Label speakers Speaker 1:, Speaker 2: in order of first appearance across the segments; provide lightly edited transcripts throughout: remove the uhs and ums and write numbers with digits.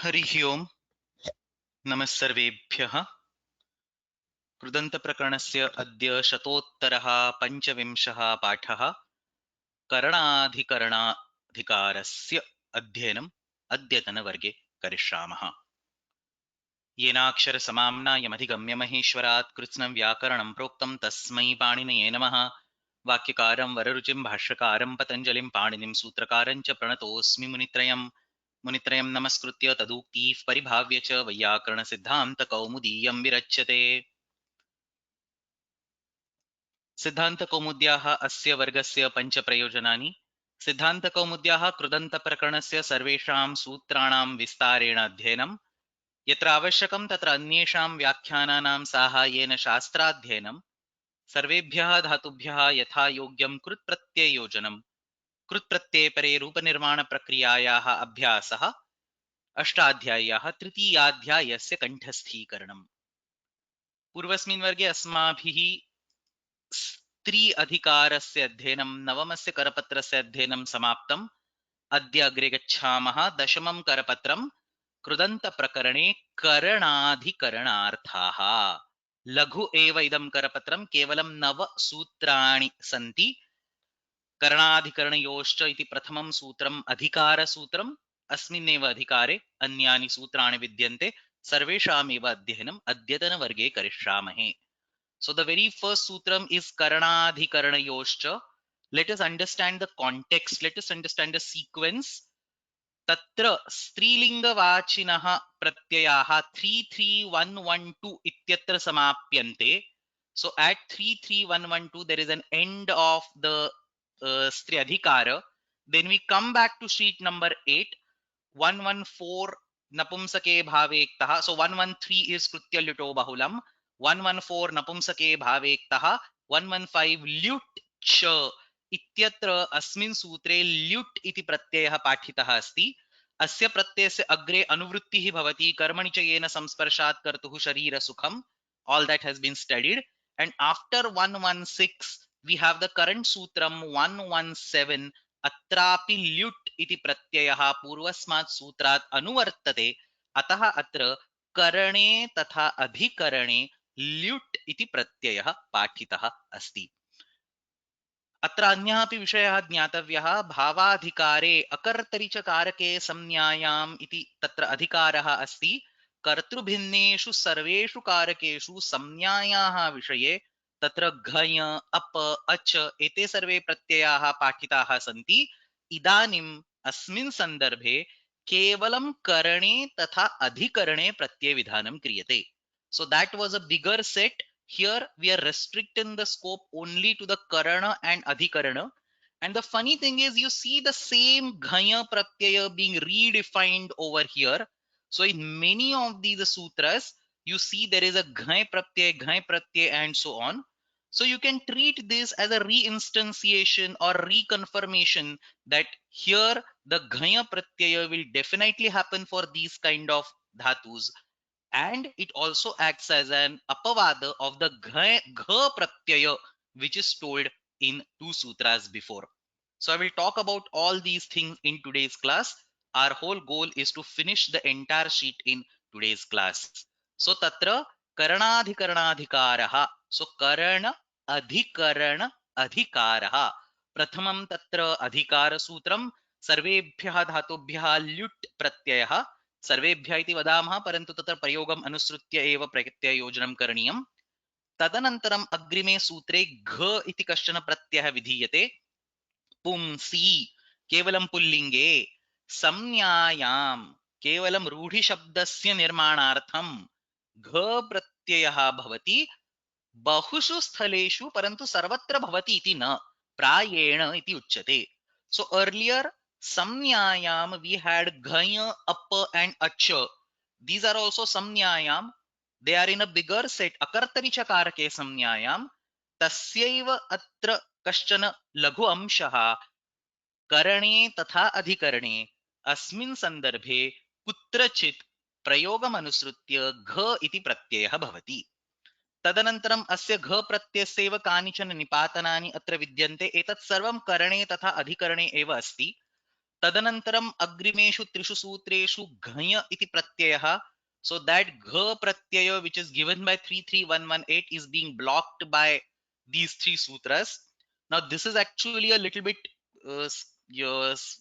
Speaker 1: हरिः ओम्। नमः सर्वेभ्यः। कृदन्तप्रकरणस्य अद्य शतोत्तरः पञ्चविंशः पाठः। करणाधिकरणाधिकारस्य अध्ययनम् अद्यतनवर्गे करिष्यामः। येनाक्षरसमाम्नायमधिगम्य महेश्वरात् कृत्स्नं व्याकरणं प्रोक्तं तस्मै पाणिनये नमः। वाक्यकारं वररुचिं भाष्यकारं पतञ्जलिं पाणिनिं सूत्रकारं च प्रणतोऽस्मि मुनित्रयं नमस्कृत्य तदुक्तिः परिभाव्य च वैयाकरणसिद्धान्तकौमुदीयं विरच्यते। सिद्धान्तकौमुद्याः अस्य वर्गस्य पञ्चप्रयोजनानि। सिद्धान्तकौमुद्याः कृदन्तप्रकरणस्य सर्वेषां सूत्राणां विस्तारेण अध्ययनं, यत्र आवश्यकं तत्र अन्येषां व्याख्यानानां साहाय्येन शास्त्राध्ययनं, सर्वेभ्यः धातुभ्यः यथा योग्यं कृत्प्रत्यययोजनं, कृत्प्रत्ययपरे रूपनिर्माणप्रक्रियायाः अभ्यासः, अष्टाध्याय्याः तृतीयाध्यायस्य कण्ठस्थीकरणम्। पूर्वस्मिन् वर्गे अस्माभिः स्त्री अधिकारस्य अध्ययनं, नवमस्य करपत्रस्य अध्ययनं समाप्तम्। अद्य अग्रे गच्छामः। दशमं करपत्रं कृदन्तप्रकरणे करणाधिकरणार्थाः। लघु एव इदं करपत्रं, केवलं 9 सूत्राणि सन्ति। करणाधिकरणयोश्च इति प्रथमं सूत्रम् अधिकारसूत्रम्। अस्मिन्नेव अधिकारे अन्यानि सूत्राणि विद्यन्ते। सर्वेषामेव अध्ययनम् अद्यतनवर्गे करिष्यामहे। So the very first sutram is Karanadhikaranayoscha. Let us understand the context. Let us understand the sequence. Tatra स्त्रीलिङ्गवाचिनः प्रत्ययाः 33112 इत्यत्र समाप्यन्ते. So at 33112 there is an end of the Stri Adhikara. Then we come back to sheet number 8. 114 नपुंसके भावेक्तः. So 113 is कृत्य ल्युटो बहुलम. 114 नपुंसके भावेक्तः. 115 ल्युट् च इत्यत्र अस्मिन् सूत्रे ल्युट् इति प्रत्ययः पाठितः अस्ति। अस्य प्रत्ययस्य अग्रे अनुवृत्तिः भवति कर्मणि च येन संस्पर्शात् कर्तुः शरीरसुखम्. All that has been studied. And after 116 we have the current sutram 117. अत्रापि ल्युट् इति प्रत्ययः पूर्वस्मात् सूत्रात् अनुवर्तते। अतः अत्र करणे तथा अधिकरणे ल्युट् इति प्रत्ययः पाठितः अस्ति। अत्र अन्यः अपि विषयः ज्ञातव्यः। भावाधिकारे अकर्तरि च कारके संज्ञायाम् इति तत्र अधिकारः अस्ति। कर्तृभिन्नेषु सर्वेषु कारकेषु संज्ञायाः विषये तत्र घञ अप अच एते सर्वे प्रत्ययाः पाठिताः सन्ति। इदानीम् अस्मिन् सन्दर्भे केवलं करणे तथा अधिकरणे प्रत्ययविधानं क्रियते। So that was a bigger set. Here we are restricting the scope only to the karana and adhikarana. And the funny thing is, you see the same ghaya pratyaya being redefined over here. So in many of these sutras, you see there is a ghaya pratyaya, and so on. So you can treat this as a reinstantiation or reconfirmation that here the ghaya pratyaya will definitely happen for these kind of dhatus, and it also acts as an apavada of the gha pratyaya which is told in two sutras before. So I will talk about all these things in today's class. Our whole goal is to finish the entire sheet in today's class. So tatra karanadhikaranadhikaraha. So karana adhikarana adhikaraha. Prathamam tatra adhikara sutram सर्वेभ्यः धातुभ्यः ल्युट् प्रत्ययः. सर्वेभ्यः इति वदामः, परन्तु तत्र प्रयोगम् अनुसृत्य एव प्रत्यययोजनं करणीयम्। तदनन्तरम् अग्रिमे सूत्रे घ इति कश्चन प्रत्ययः विधीयते। पुंसि केवलं पुल्लिङ्गे, संज्ञायां केवलं रूढिशब्दस्य निर्माणार्थं घ प्रत्ययः भवति। बहुषु स्थलेषु परन्तु सर्वत्र भवति इति न, प्रायेण इति उच्यते। So earlier samnyayam we had ghaya, up and ach. These are also samnyayam. They are in a bigger set. Akartari chakarake samnyayam. Tasyaiva atra kaschana लघु अंशः करणे तथा अधिकरणे अस्मिन् सन्दर्भे कुत्रचित् प्रयोगमनुसृत्य घ इति प्रत्ययः भवति। तदनन्तरम् अस्य घ प्रत्ययस्यैव कानिचन निपातनानि अत्र विद्यन्ते। एतत् सर्वं करणे तथा अधिकरणे एव अस्ति। तदनन्तरम् अग्रिमेषु त्रिषु सूत्रेषु घञ इति प्रत्ययः. So that gha pratyaya which is given by 33118 is being blocked by these three sutras. Now this is actually a little bit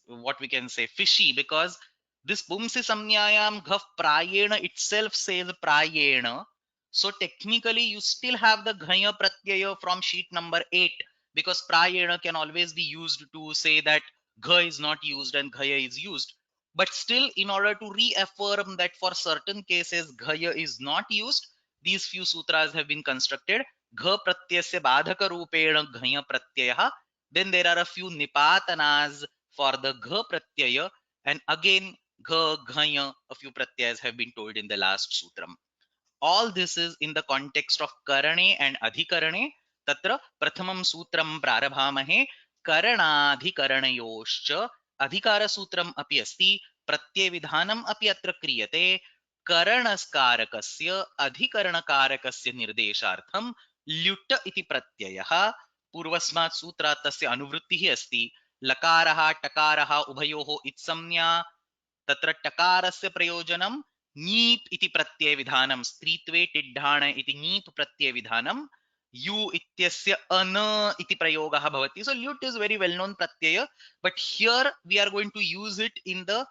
Speaker 1: what we can say fishy, because this pumsi samnyayam gha prayena itself says prayena. So technically you still have the ghaya pratyaya from sheet number 8, because prayena can always be used to say that gha is not used and ghaya is used. But still, in order to reaffirm that for certain cases ghaya is not used, these few sutras have been constructed. Gha pratyasya badhaka rupena ghaya pratyaya. Then there are a few nipatanas for the gha pratyaya, and again gha ghaya, a few pratyayas have been told in the last sutram. All this is in the context of karane and adhikarane. Tatra prathamam sutram prarabhamahe karanadhikaranayoscha adhikara sutram api asti pratyay vidhanam api atra kriyate karanasकाrakस्य अधिकरणकारकस्य निर्देशार्थं ल्युट् इति प्रत्ययः पूर्वस्मात् सूत्रात् तस्य अनुवृत्तिः अस्ति. लकारः टकारः उभयोः इत्संज्ञा. तत्र टकारस्य प्रयोजनं नीप् इति प्रत्यय विधानं, स्त्रीत्वे टिड्ढाण इति नीप् प्रत्यय विधानं. यु इत्यस्य अन इति प्रयोगः भवति. So lut is very well known pratyaya, but here we are going to use it in the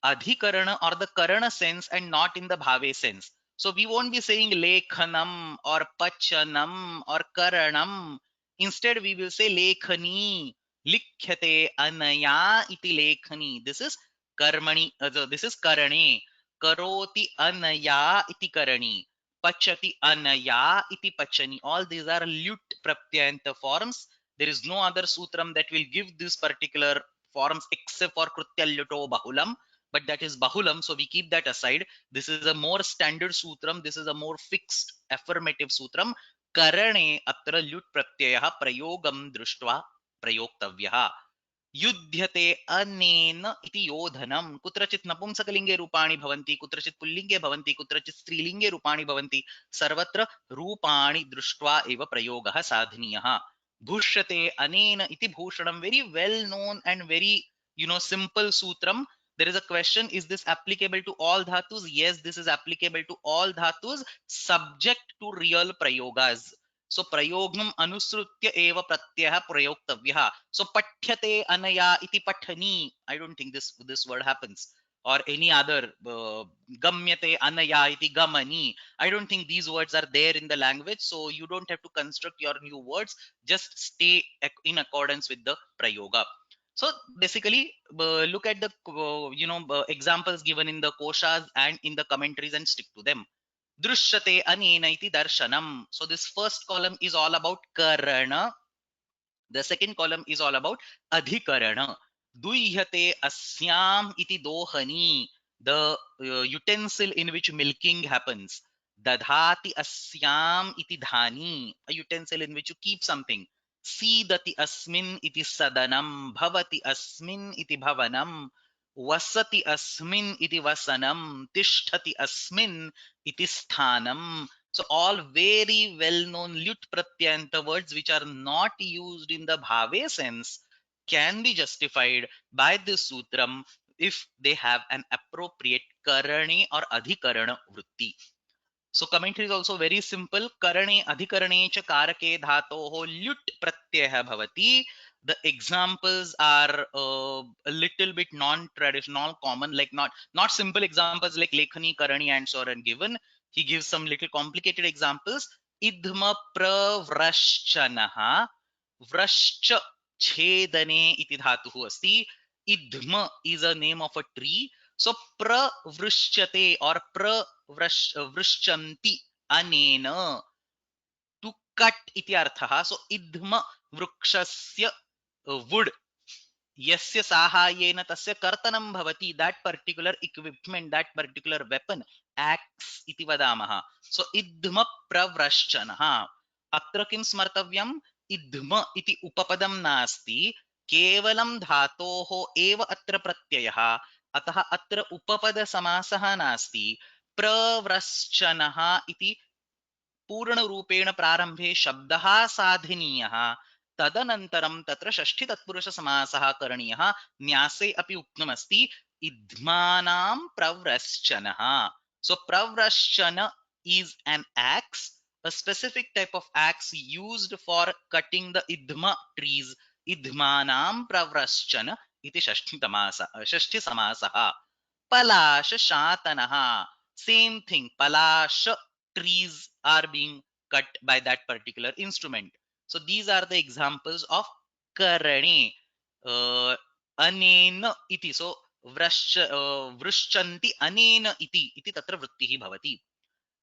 Speaker 1: adhikarana or the karana sense and not in the bhave sense. So we won't be saying lekhanam or pachanam or karanam. Instead we will say lekhani, likhyate anaya iti lekhani. This is karmani, this is karane. Karoti anaya iti karani. Pachati anaya iti pachani. All these are lut pratyayanta forms. There is no other sutram that will give this particular forms except for krutyalluto bahulam, but that is bahulam, so we keep that aside. This is a more standard sutram, this is a more fixed affirmative sutram. Karane atra lut pratyayah prayogam drishtva prayoktavyaha. युध्यते अनेन इति योधनं. कुत्रचित् नपुंसकलिंगे रूपाणि भवन्ति, कुत्रचित् पुल्लिंगे भवन्ति, कुत्रचित् स्त्रीलिंगे रूपाणि भवन्ति. सर्वत्र रूपाणि दृष्ट्वा एव प्रयोगः साधनीयः. भूष्यते अनेन इति भूषणं, very well known and very simple sutram. There is a question, is this applicable to all dhatus? Yes, this is applicable to all dhatus subject to real prayogas. So prayogam anusrutya eva pratyah prayoktavya. So pathyate anaya iti pathani. I don't think this word happens. Or any other gamyate anaya iti gamani. I don't think these words are there in the language. So you don't have to construct your new words. Just stay in accordance with the prayoga. So basically, look at the examples given in the koshas and in the commentaries and stick to them. Drishyate anena iti darshanam. So this first column is all about karana. The second column is all about adhikarana. Duyhate asyam iti dohani. The utensil in which milking happens. Dadhati asyam iti dhani. A utensil in which you keep something. Sidati asmin iti sadanam. Bhavati asmin iti bhavanam. Vasati asmin iti vasanam. Tishtati asmin iti sthanam. So all very well-known lut pratyanta words which are not used in the bhave sense can be justified by this sutram if they have an appropriate karane or adhikarana vritti. So commentary is also very simple. Karane adhikarane cha karake dhatoho lut pratyaya bhavati. The examples are a little bit non-traditional, common, like not simple examples like lekhani, karani, and so on given. He gives some little complicated examples. Idhma pravraschanaha vrascha chedane iti dhatuhu asti. Idhma is a name of a tree. So pravrishyate or vrishanti anena, to cut iti arthaha. So idhma vrukshasya wood yasya sahayena tasya kartanam bhavati. That particular equipment, that particular weapon, axe iti vadamaha. So idhma pravraschanaha. Atra kim smartavyam? Idhma iti upapadam nasti, kevalam dhatoho eva atra pratyayah. अतः अत्र उपपद समासः नास्ति. प्रव्रश्चनः इति पूर्ण रूपेण प्रारंभे शब्दः साधनीयः. तदनन्तरं तत्र षष्ठी तत्पुरुष समासः करणीयः न्यासे अपि उक्तमस्ति इद्मानां प्रव्रश्चनः. So pravraschana is an axe, a specific type of axe used for cutting the idma trees. Idmanam pravraschana iti षष्ठी समासः. Palash shatanaha. Same thing. Palash trees are being cut by that particular instrument. So these are the examples of karane. Anena iti. So वृश्चन्ति अनेन इति तत्र वृत्तिः भवति.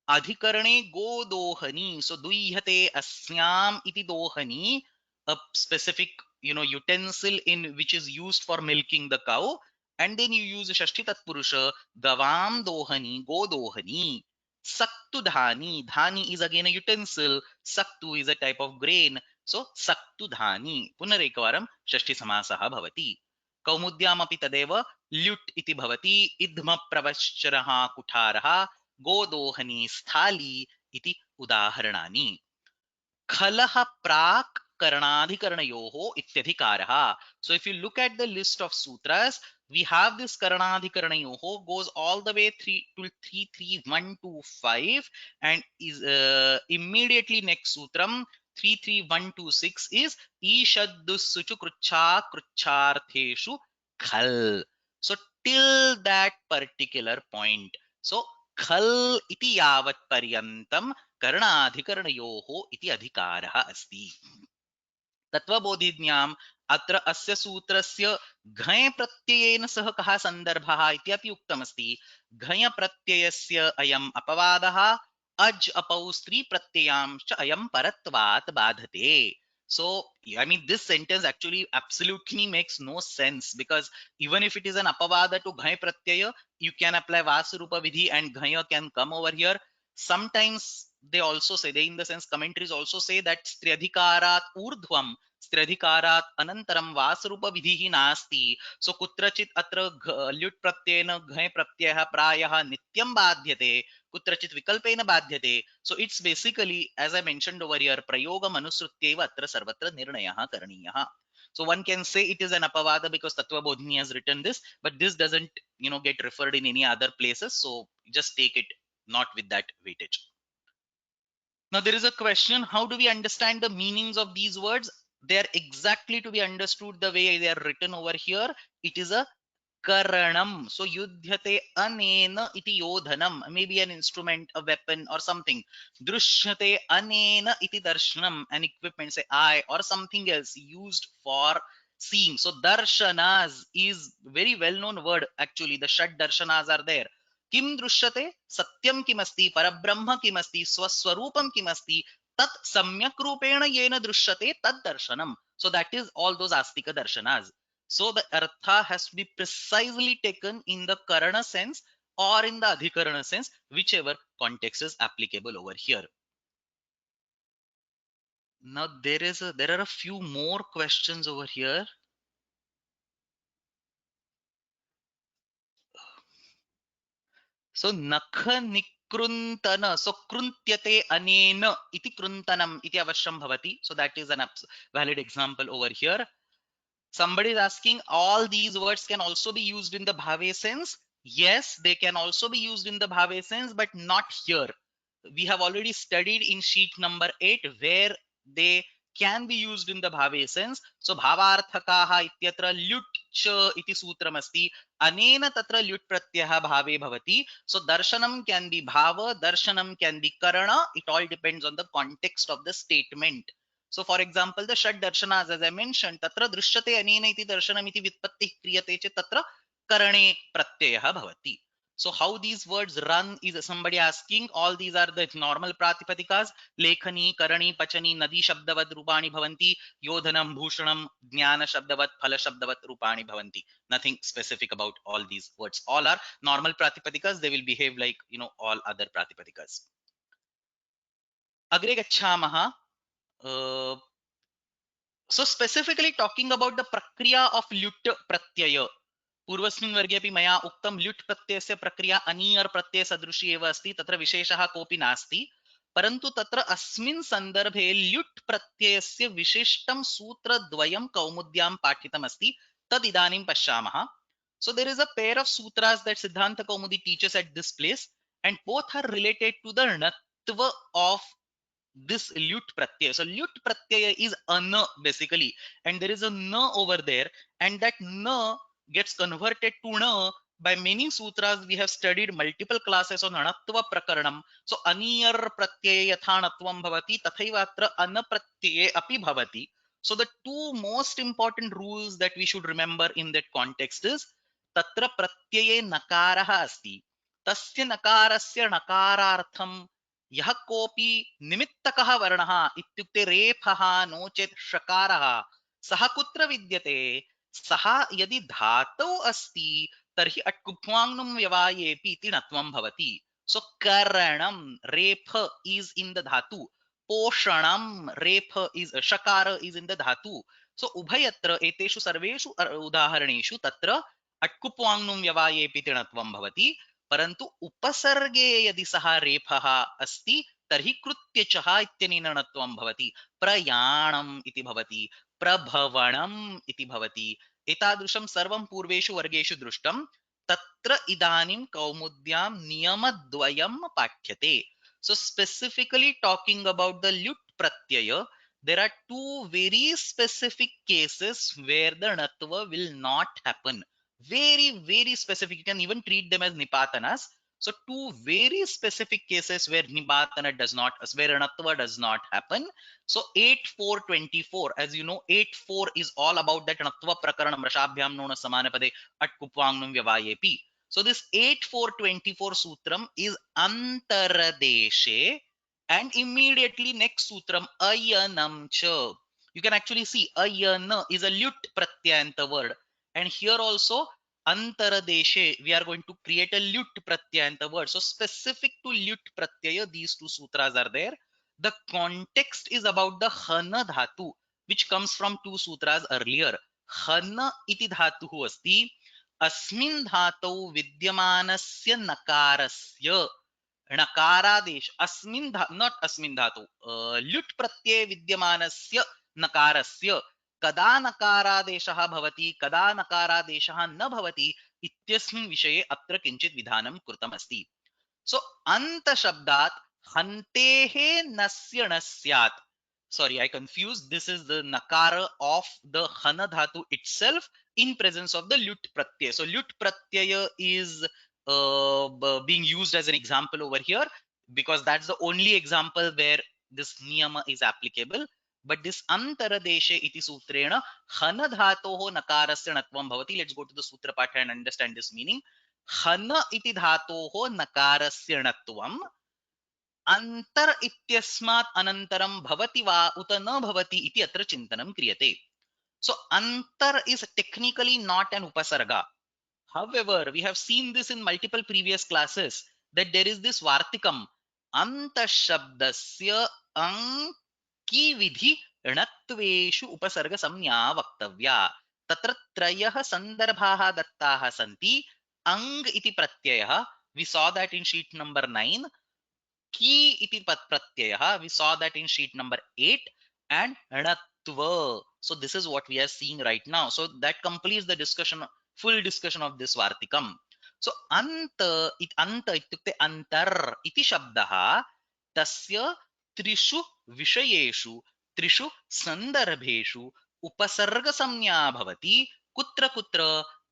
Speaker 1: अधिकरणे गोदोहनी. So दुह्यते अस्याम इति दोहनी, a specific utensil in which is used for milking the cow, and then you use shashti tatpurusha gavam dohani godohani. Saktu dhani. Dhani is again a utensil. Saktu is a type of grain. So saktu dhani. पुनरेकवारं षष्ठी समासः भवति. कौमुद्यामपि तदेव ल्युट् इति भवति. इद्म प्रवश्चरः कुठारः गोदोहनी स्थाली इति उदाहरणानि. खलः प्राक् करणाधिकरणयोः इत्यधिकारः. So if you look at the list of sutras, we have this karanadhikaranyoho goes all the way 3 to 33125, and is immediately next sutram 33126 is ishaddusuchu krucha kruchartheshu khal. So till that particular point, so khal iti yavat paryantam करणाधिकरणयोः इति अधिकारः अस्ति. तत्त्वबोधिन्याम् अत्र अस्य सूत्रस्य घञ् प्रत्ययेन सह कः सन्दर्भः इत्यपि उक्तमस्ति. घञ् प्रत्ययस्य अयम् अपवादः अज् अपौ स्त्री प्रत्ययांश्च अयम् परत्वात् बाधते. So, I mean, this sentence actually absolutely makes no sense, because even if it is an apavada to ghai pratyaya, you can apply vasarupa vidhi and ghaya can come over here. Sometimes they also say, they in the sense commentaries also say that striadhikarat urdhvam striadhikarat anantaram vasarupa vidhi nasti. So kutrachit atra lyut pratyena ghai pratyah prayah nityam badhyate, kutrachit vikalpena badhyate. So it's basically, as I mentioned over here, prayoga manusrutyeva atra sarvatra nirnayah karaniyah. So one can say it is an apavada because Tattva Bodhini has written this, but this doesn't get referred in any other places. So just take it not with that weightage. Now there is a question, how do we understand the meanings of these words? They are exactly to be understood the way they are written over here. It is a karanam. So yudhyate anena iti yodhanam, maybe an instrument, a weapon or something. Drushyate anena iti darshanam, an equipment, say eye or something else used for seeing. So darshanas is very well known word actually. The shad darshanas are there. किम दृश्यते सत्यम किमस्ति परब्रह्म किमस्ति स्वस्वरूपम किमस्ति तत् सम्यक रूपेण येन दृश्यते तद दर्शनम. So that is all those astika darshanas. So the artha has to be precisely taken in the karana sense or in the adhikarana sense, whichever context is applicable over here. Now there are a few more questions over here. So nakha nikruntana. So kruntyate anena iti kruntanam iti avashyam bhavati. So that is an valid example over here. Somebody is asking, all these words can also be used in the bhave sense. Yes, they can also be used in the bhave sense, but not here. We have already studied in sheet number 8 where they can be used in the bhave sense. So bhavarthakaha ityatra lyut cha iti sutram asti. Anena tatra lyut pratyah bhave bhavati. So darshanam can be bhava, darshanam can be karana. It all depends on the context of the statement. So for example, the Shad Darshanas, as I mentioned, Tatra Drishyate Anena iti Darshanam iti Vitpatti Kriyate che Tatra Karane Pratyayah Bhavati. So how these words run is somebody asking. All these are the normal Pratipadikas. Lekhani, Karani, Pachani, Nadi Shabdavad Rupani Bhavanti, Yodhanam, Bhushanam, Jnana Shabdavat, Phala Shabdavat Rupani Bhavanti. Nothing specific about all these words. All are normal Pratipadikas. They will behave like, all other Pratipadikas. Agre Gachamaha. So specifically talking about the prakriya of lyut pratyaya. पूर्वस्मिन् वर्गे अपि मया उक्तं ल्युट् प्रत्ययस्य प्रक्रिया अनीयर् प्रत्यय सदृशी एव अस्ति, तत्र विशेषः कोऽपि नास्ति. परन्तु तत्र अस्मिन् सन्दर्भे ल्युट् प्रत्ययस्य विशिष्टं सूत्रद्वयं कौमुद्यां पाठितमस्ति, तदिदानीं पश्यामः. So there is a pair of sutras that Siddhanta Kaumudi teaches at this place, and both are related to the natva of this lut pratyaya. So lut pratyaya is ana basically, and there is a na over there, and that na gets converted to na by many sutras. We have studied multiple classes on anatva prakaranam. So aniyar pratyaya yatha anatvam bhavati tathaiva atra ana pratyaye api bhavati. So the two most important rules that we should remember in that context is tatra pratyaye nakarah asti, tasya nakarasya nakarartham यः कोऽपि निमित्तकः वर्णः इत्युक्ते रेफः no चेत् षकारः सः कुत्र विद्यते, सः यदि धातौ अस्ति तर्हि अट्कुप्वाङ्नुं व्यवायेपि इति णत्वं भवति. सो करणं रेफ इज इन द धातु, पोषणं रेफ इज षकार इज इन द धातु. सो उभयत्र एतेषु सर्वेषु उदाहरणेषु तत्र अट्कुप्वाङ्नुं व्यवायेपि इति णत्वं भवति. परन्तु उपसर्गे यदि सः रेफः अस्ति तर्हि कृत्यचः इत्यनेन णत्वं भवति. प्रयाणम् इति भवति, प्रभवणम् इति भवति. एतादृशं सर्वं पूर्वेषु वर्गेषु दृष्टं. तत्र इदानीं कौमुद्यां नियमद्वयं पाठ्यते. So specifically talking about the lut pratyaya, there are two very specific cases where the natva will not happen. Very, very specific. You can even treat them as nipatanas. So two very specific cases where nipatana does not, where natva does not happen. So 8.4.24, as you know, 8.4 is all about that natva prakaranam rashabhyam nona samanapade at kupvangnum vyavayepi. So this 8.4.24 sutram is antaradeshe, and immediately next sutram ayanam cha. You can actually see ayana is a lut pratyanta word, and here also antaradeshe we are going to create a lut pratyanta word. So specific to lut pratyaya these two sutras are there. The context is about the hana dhatu, which comes from two sutras earlier. Hana iti dhatuhu asti, अस्मिन् धातौ विद्यमानस्य नकारस्य णकारादेश अस्मिन् not अस्मिन् धातु ल्युट् प्रत्यये विद्यमानस्य नकारस्य कदा नकारादेशः भवति कदा नकारादेशः न भवति इत्यस्मिन् विषये अत्र किञ्चित् विधानं कृतमस्ति. सो अन्त शब्दात् हन्तेः नस्य न स्यात्. Sorry, I confused. This is the nakara of the hana dhatu itself in presence of the lut pratyaya. So lut pratyaya is being used as an example over here because that's the only example where this niyama is applicable. But this antaradeshe iti sutrena hana dhatoho nakarasya natvam bhavati. Let's go to the sutra patha and understand this meaning. हन इति धातोः नकारस्य णत्वम् अंतर इत्यस्मात् अनन्तरं भवति वा उत न भवति इति अत्र चिन्तनं क्रियते. So antar is technically not an upasarga. However, we have seen this in multiple previous classes that there is this vartikam anta shabdasya अंकी विधि णत्वेषु उपसर्ग संज्ञा वक्तव्या. तत्र त्रयः सन्दर्भाः दत्ताः सन्ति. अंग इति प्रत्ययः, we saw that in sheet number 9. Ki iti pratyayah, we saw that in sheet number 8, and णत्व. So this is what we are seeing right now. So that completes the discussion, full discussion of this vartikam. So anta ityukte antar iti shabdah tasya त्रिषु विषयेषु त्रिषु सन्दर्भेषु उपसर्ग संज्ञा भवति. कुत्र कुत्र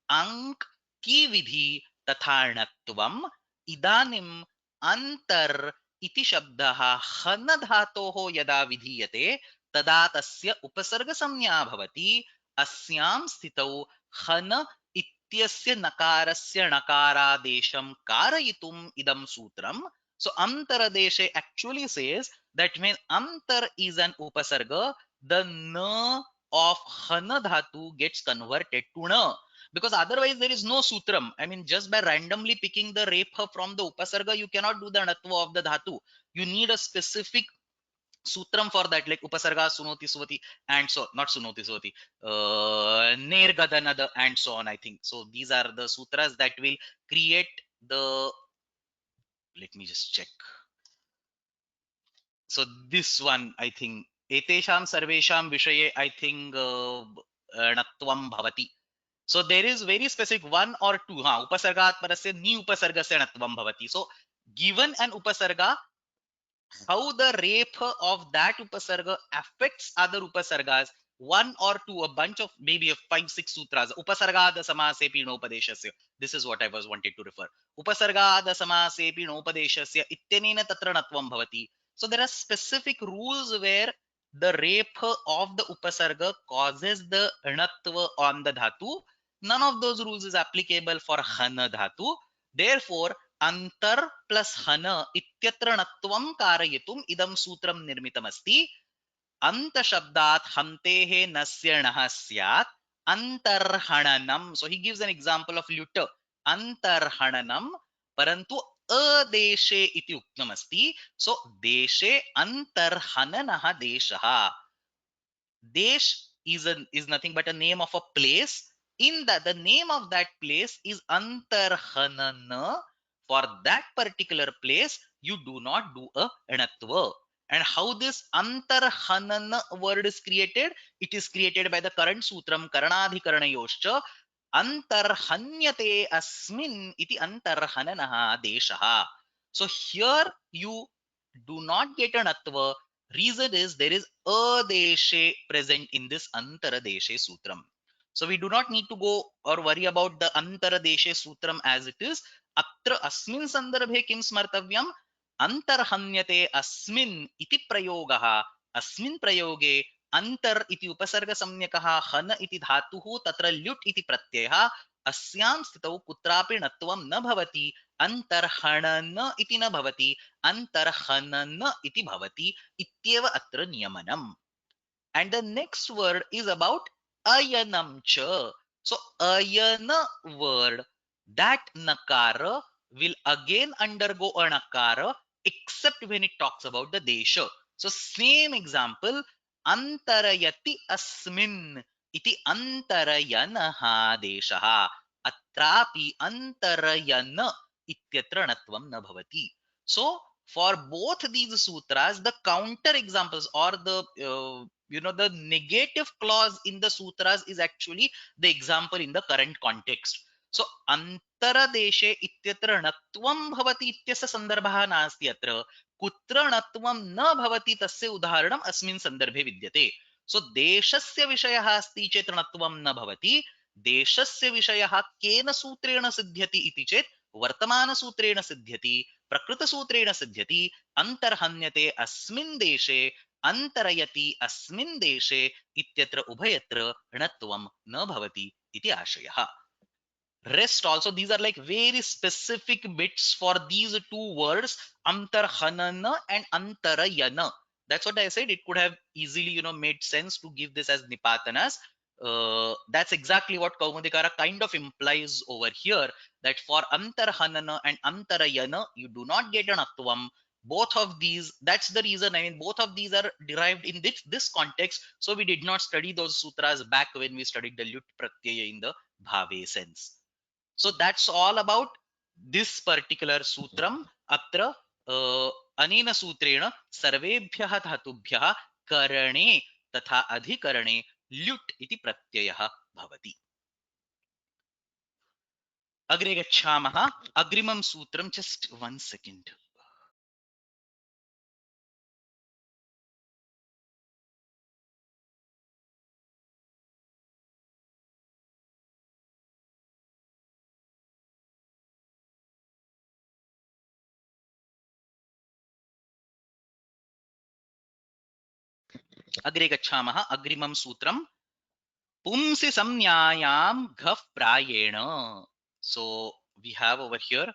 Speaker 1: अंक की विधि तथा णत्वम्. इदानीम् अंतर इति शब्दः हन धातोः यदा विधीयते तदा तस्य उपसर्ग संज्ञा भवति. अस्यां स्थितौ हन इत्यस्य नकारस्य णकारादेशं कारयितुम् इदं सूत्रम्. So antaradeshe actually says that when antar is an upasarga, the na of hana dhatu gets converted to na, because otherwise there is no sutram. I mean, just by randomly picking the repha from the upasarga, you cannot do the natva of the dhatu. You need a specific sutram for that, like upasarga sunoti suvati and so, not sunoti suvati, nergadanada and so on. I think so these are the sutras that will create the, let me just check. So this one, I think, etesham sarvesham vishaye, I think, णत्वं भवति. So there is very specific one or two. हाँ, उपसर्गात् परस्य नि उपसर्गस्य णत्वं भवति. So given an upasarga, how the rape of that upasarga affects other upasargas, one or two, a bunch of maybe a 5-6 sutras. Upasargada samasepi nopadeshasya. This is what I was wanted to refer. Upasargada samasepi nopadeshasya ityanena tatra natvam bhavati. So there are specific rules where the rape of the upasarga causes the natva on the dhatu. None of those rules is applicable for hana dhatu. Therefore, अंतर plus हन इत्यत्र णत्वं कारयितुम् इदं सूत्रं निर्मितमस्ति. अन्त शब्दात् हन्तेः नस्य णः स्यात् अंतर्हणनम. So he gives an example of ल्युट. अंतर्हणनम परन्तु अदेशे इति उक्तमस्ति. So देशे अंतर्हननः देशः. Desh is nothing but a name of a place. In that, the name of that place is Antarhanana. For that particular place, you do not do a Anatva. And how this Antarhanana word is created? It is created by the current sutram Karanadhikaranayoscha. Antarhanyate asmin iti Antarhananaha deshaha. So here you do not get an Atva. Reason is there is adeshe present in this antaradeshe sutram. So we do not need to go or worry about the antaradeshe sutram as it is. Atra asmin sandarbhe kim smartavyam antarhanyate asmin iti prayogaha. Asmin prayoge antar iti upasarga samyakaha han iti dhatuhu tatra lyut iti pratyayah अस्यां स्थितौ कुत्रापि णत्वं न भवति. अंतर्हणन इति न भवति, अंतर्हनन इति भवति इत्येव अत्र नियमनम्. And the next word is about ayanam cha. So ayana word, that nakara will again undergo a nakara except when it talks about the desha. So same example, antarayati asmin iti antarayanaha deshaha. Atrapi antarayana ityatra natvam na bhavati. So for both these sutras, the counter examples or the the negative clause in the sutras is actually the example in the current context. So antaradeshe ityatra णत्वं bhavati इत्यस्य सन्दर्भः नास्ति. अत्र कुत्र णत्वं न भवति तस्य उदाहरणम् अस्मिन् सन्दर्भे विद्यते. सो देशस्य विषयः अस्ति चेत् णत्वं न भवति. देशस्य विषयः केन सूत्रेण सिद्ध्यति इति चेत् वर्तमानसूत्रेण सिद्ध्यति, प्रकृतसूत्रेण सिद्ध्यति. अंतर्हन्यते अस्मिन् देशे, अंतरयति अस्मिन् देशे इत्यत्र उभयत्र णत्वं न भवति इति आशयः. Rest also, these are like very specific bits for these two words, antarhanana and antarayana. That's what I said. It could have easily made sense to give this as nipatanas. That's exactly what Kaumudikara kind of implies over here, that for antarhanana and antarayana you do not get an atvam. Both of these, that's the reason, I mean, both of these are derived in this context. So we did not study those sutras back when we studied the lut pratyaya in the bhave sense. So that's all about this particular sutram. Atra anena sutrena sarvebhyah dhatubhyah karane तथा अधिकरणे ल्युट् इति प्रत्ययः भवति. अग्रे गच्छामः. अग्रिमं सूत्रं, just one second. अग्रे गच्छामः. अग्रिमं सूत्रं पुंसि संज्ञायां घः प्रायेण. So we have over here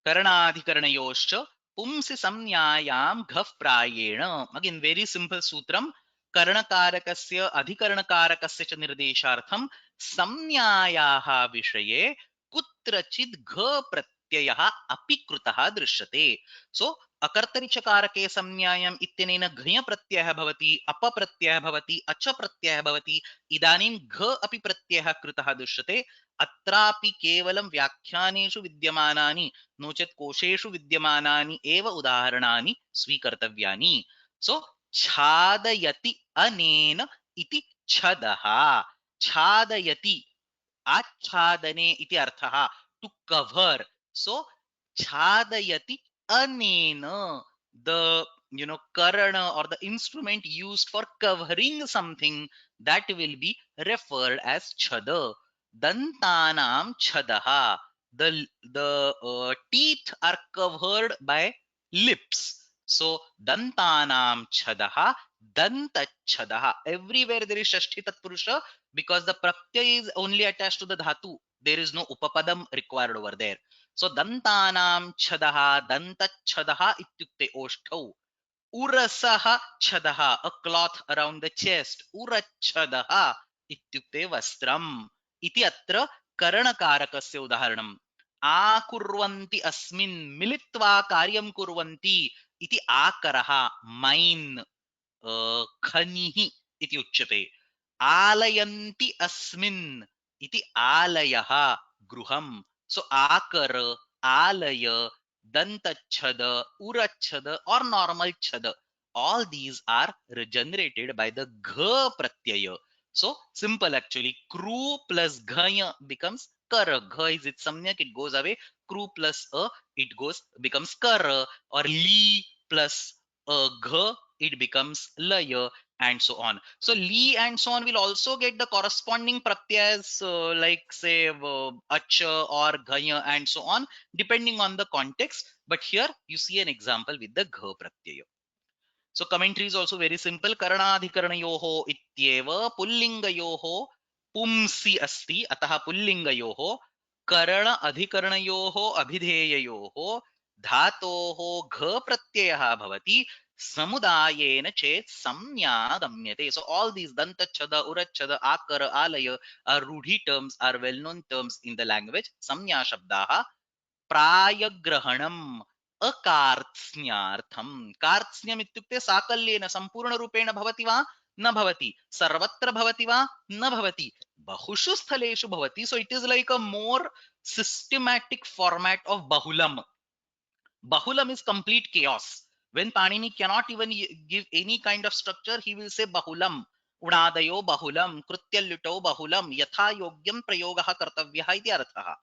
Speaker 1: करणाधिकरणयोश्च पुंसि संज्ञायां घः प्रायेण. अगेन वेरी सिंपल सूत्रम. कर्णकारकस्य अधिकरणकारकस्य च निर्देशार्थं संज्ञायाः विषये कुत्रचित् घ प्रत्ययः अपि कृतः दृश्यते. सो अकर्तरिचकारके संज्ञायाम् इत्यनेन घञ प्रत्ययः भवति, अप प्रत्ययः भवति, अच प्रत्ययः भवति. इदानीं घ अपि प्रत्ययः कृतः दृश्यते. अत्रापि केवलं व्याख्यानेषु विद्यमानानि नो चेत् कोशेषु विद्यमानानि एव उदाहरणानि स्वीकर्तव्यानि. सो छादयति अनेन इति छदः. छादयति आच्छादने इति अर्थः, टू कवर. सो छादयति anena, the karana or the instrument used for covering something, that will be referred as chada. Dantanam chadaha, the teeth are covered by lips, so dantanam chadaha, dantachadaha. Everywhere there is shashti tatpurusha, because the pratyay is only attached to the dhatu, there is no upapadam required over there. So dantanam chadaha, dantachadaha ityukte oshtau. Urasaha chadaha, a cloth around the chest. Urachadaha ityukte vastram. Iti atra karanakarakasya udaharanam. Akurvanti asmin militva karyam kurvanti iti akaraha, mine, khanihi iti uchyate. Alayanti asmin iti alayaha, gruham. So akara, alaya, dantachada, urachada or normal chada, all these are regenerated by the gha pratyaya. So simple actually. Kru plus ghaya becomes kara. Gha is its samyak, it goes away. Kru plus a, it becomes kara. Or li plus a gha, it becomes laya, and so on. So li and so on will also get the corresponding pratyas, like say acha or ghaya and so on, depending on the context. But here you see an example with the gha pratyaya. So commentary is also very simple. Karanadhikaranayoho ityeva pullingayoho pumsi asti, atah pullingayoho karana adhikaraнаयोः abhidheyayoः dhatoः gha pratyayah bhavati samudayena chet samnya gamyate. So all these dantachada, urachada, akara, alaya are rudhi terms, are well known terms in the language. Samnya shabdaha प्रायग्रहणम् अकार्त्स्न्यार्थम. कार्त्स्न्यम् इत्युक्ते साकल्येन सम्पूर्णरूपेण भवति वा न भवति, सर्वत्र भवति वा न भवति, बहुषु स्थलेषु भवति. So it is like a more systematic format of bahulam. Bahulam is complete chaos. When Panini cannot even give any kind of structure, he will say bahulam. Unadayo bahulam, krutyalluto bahulam, yatha yogyam prayogaha kartavyah iti arthaha.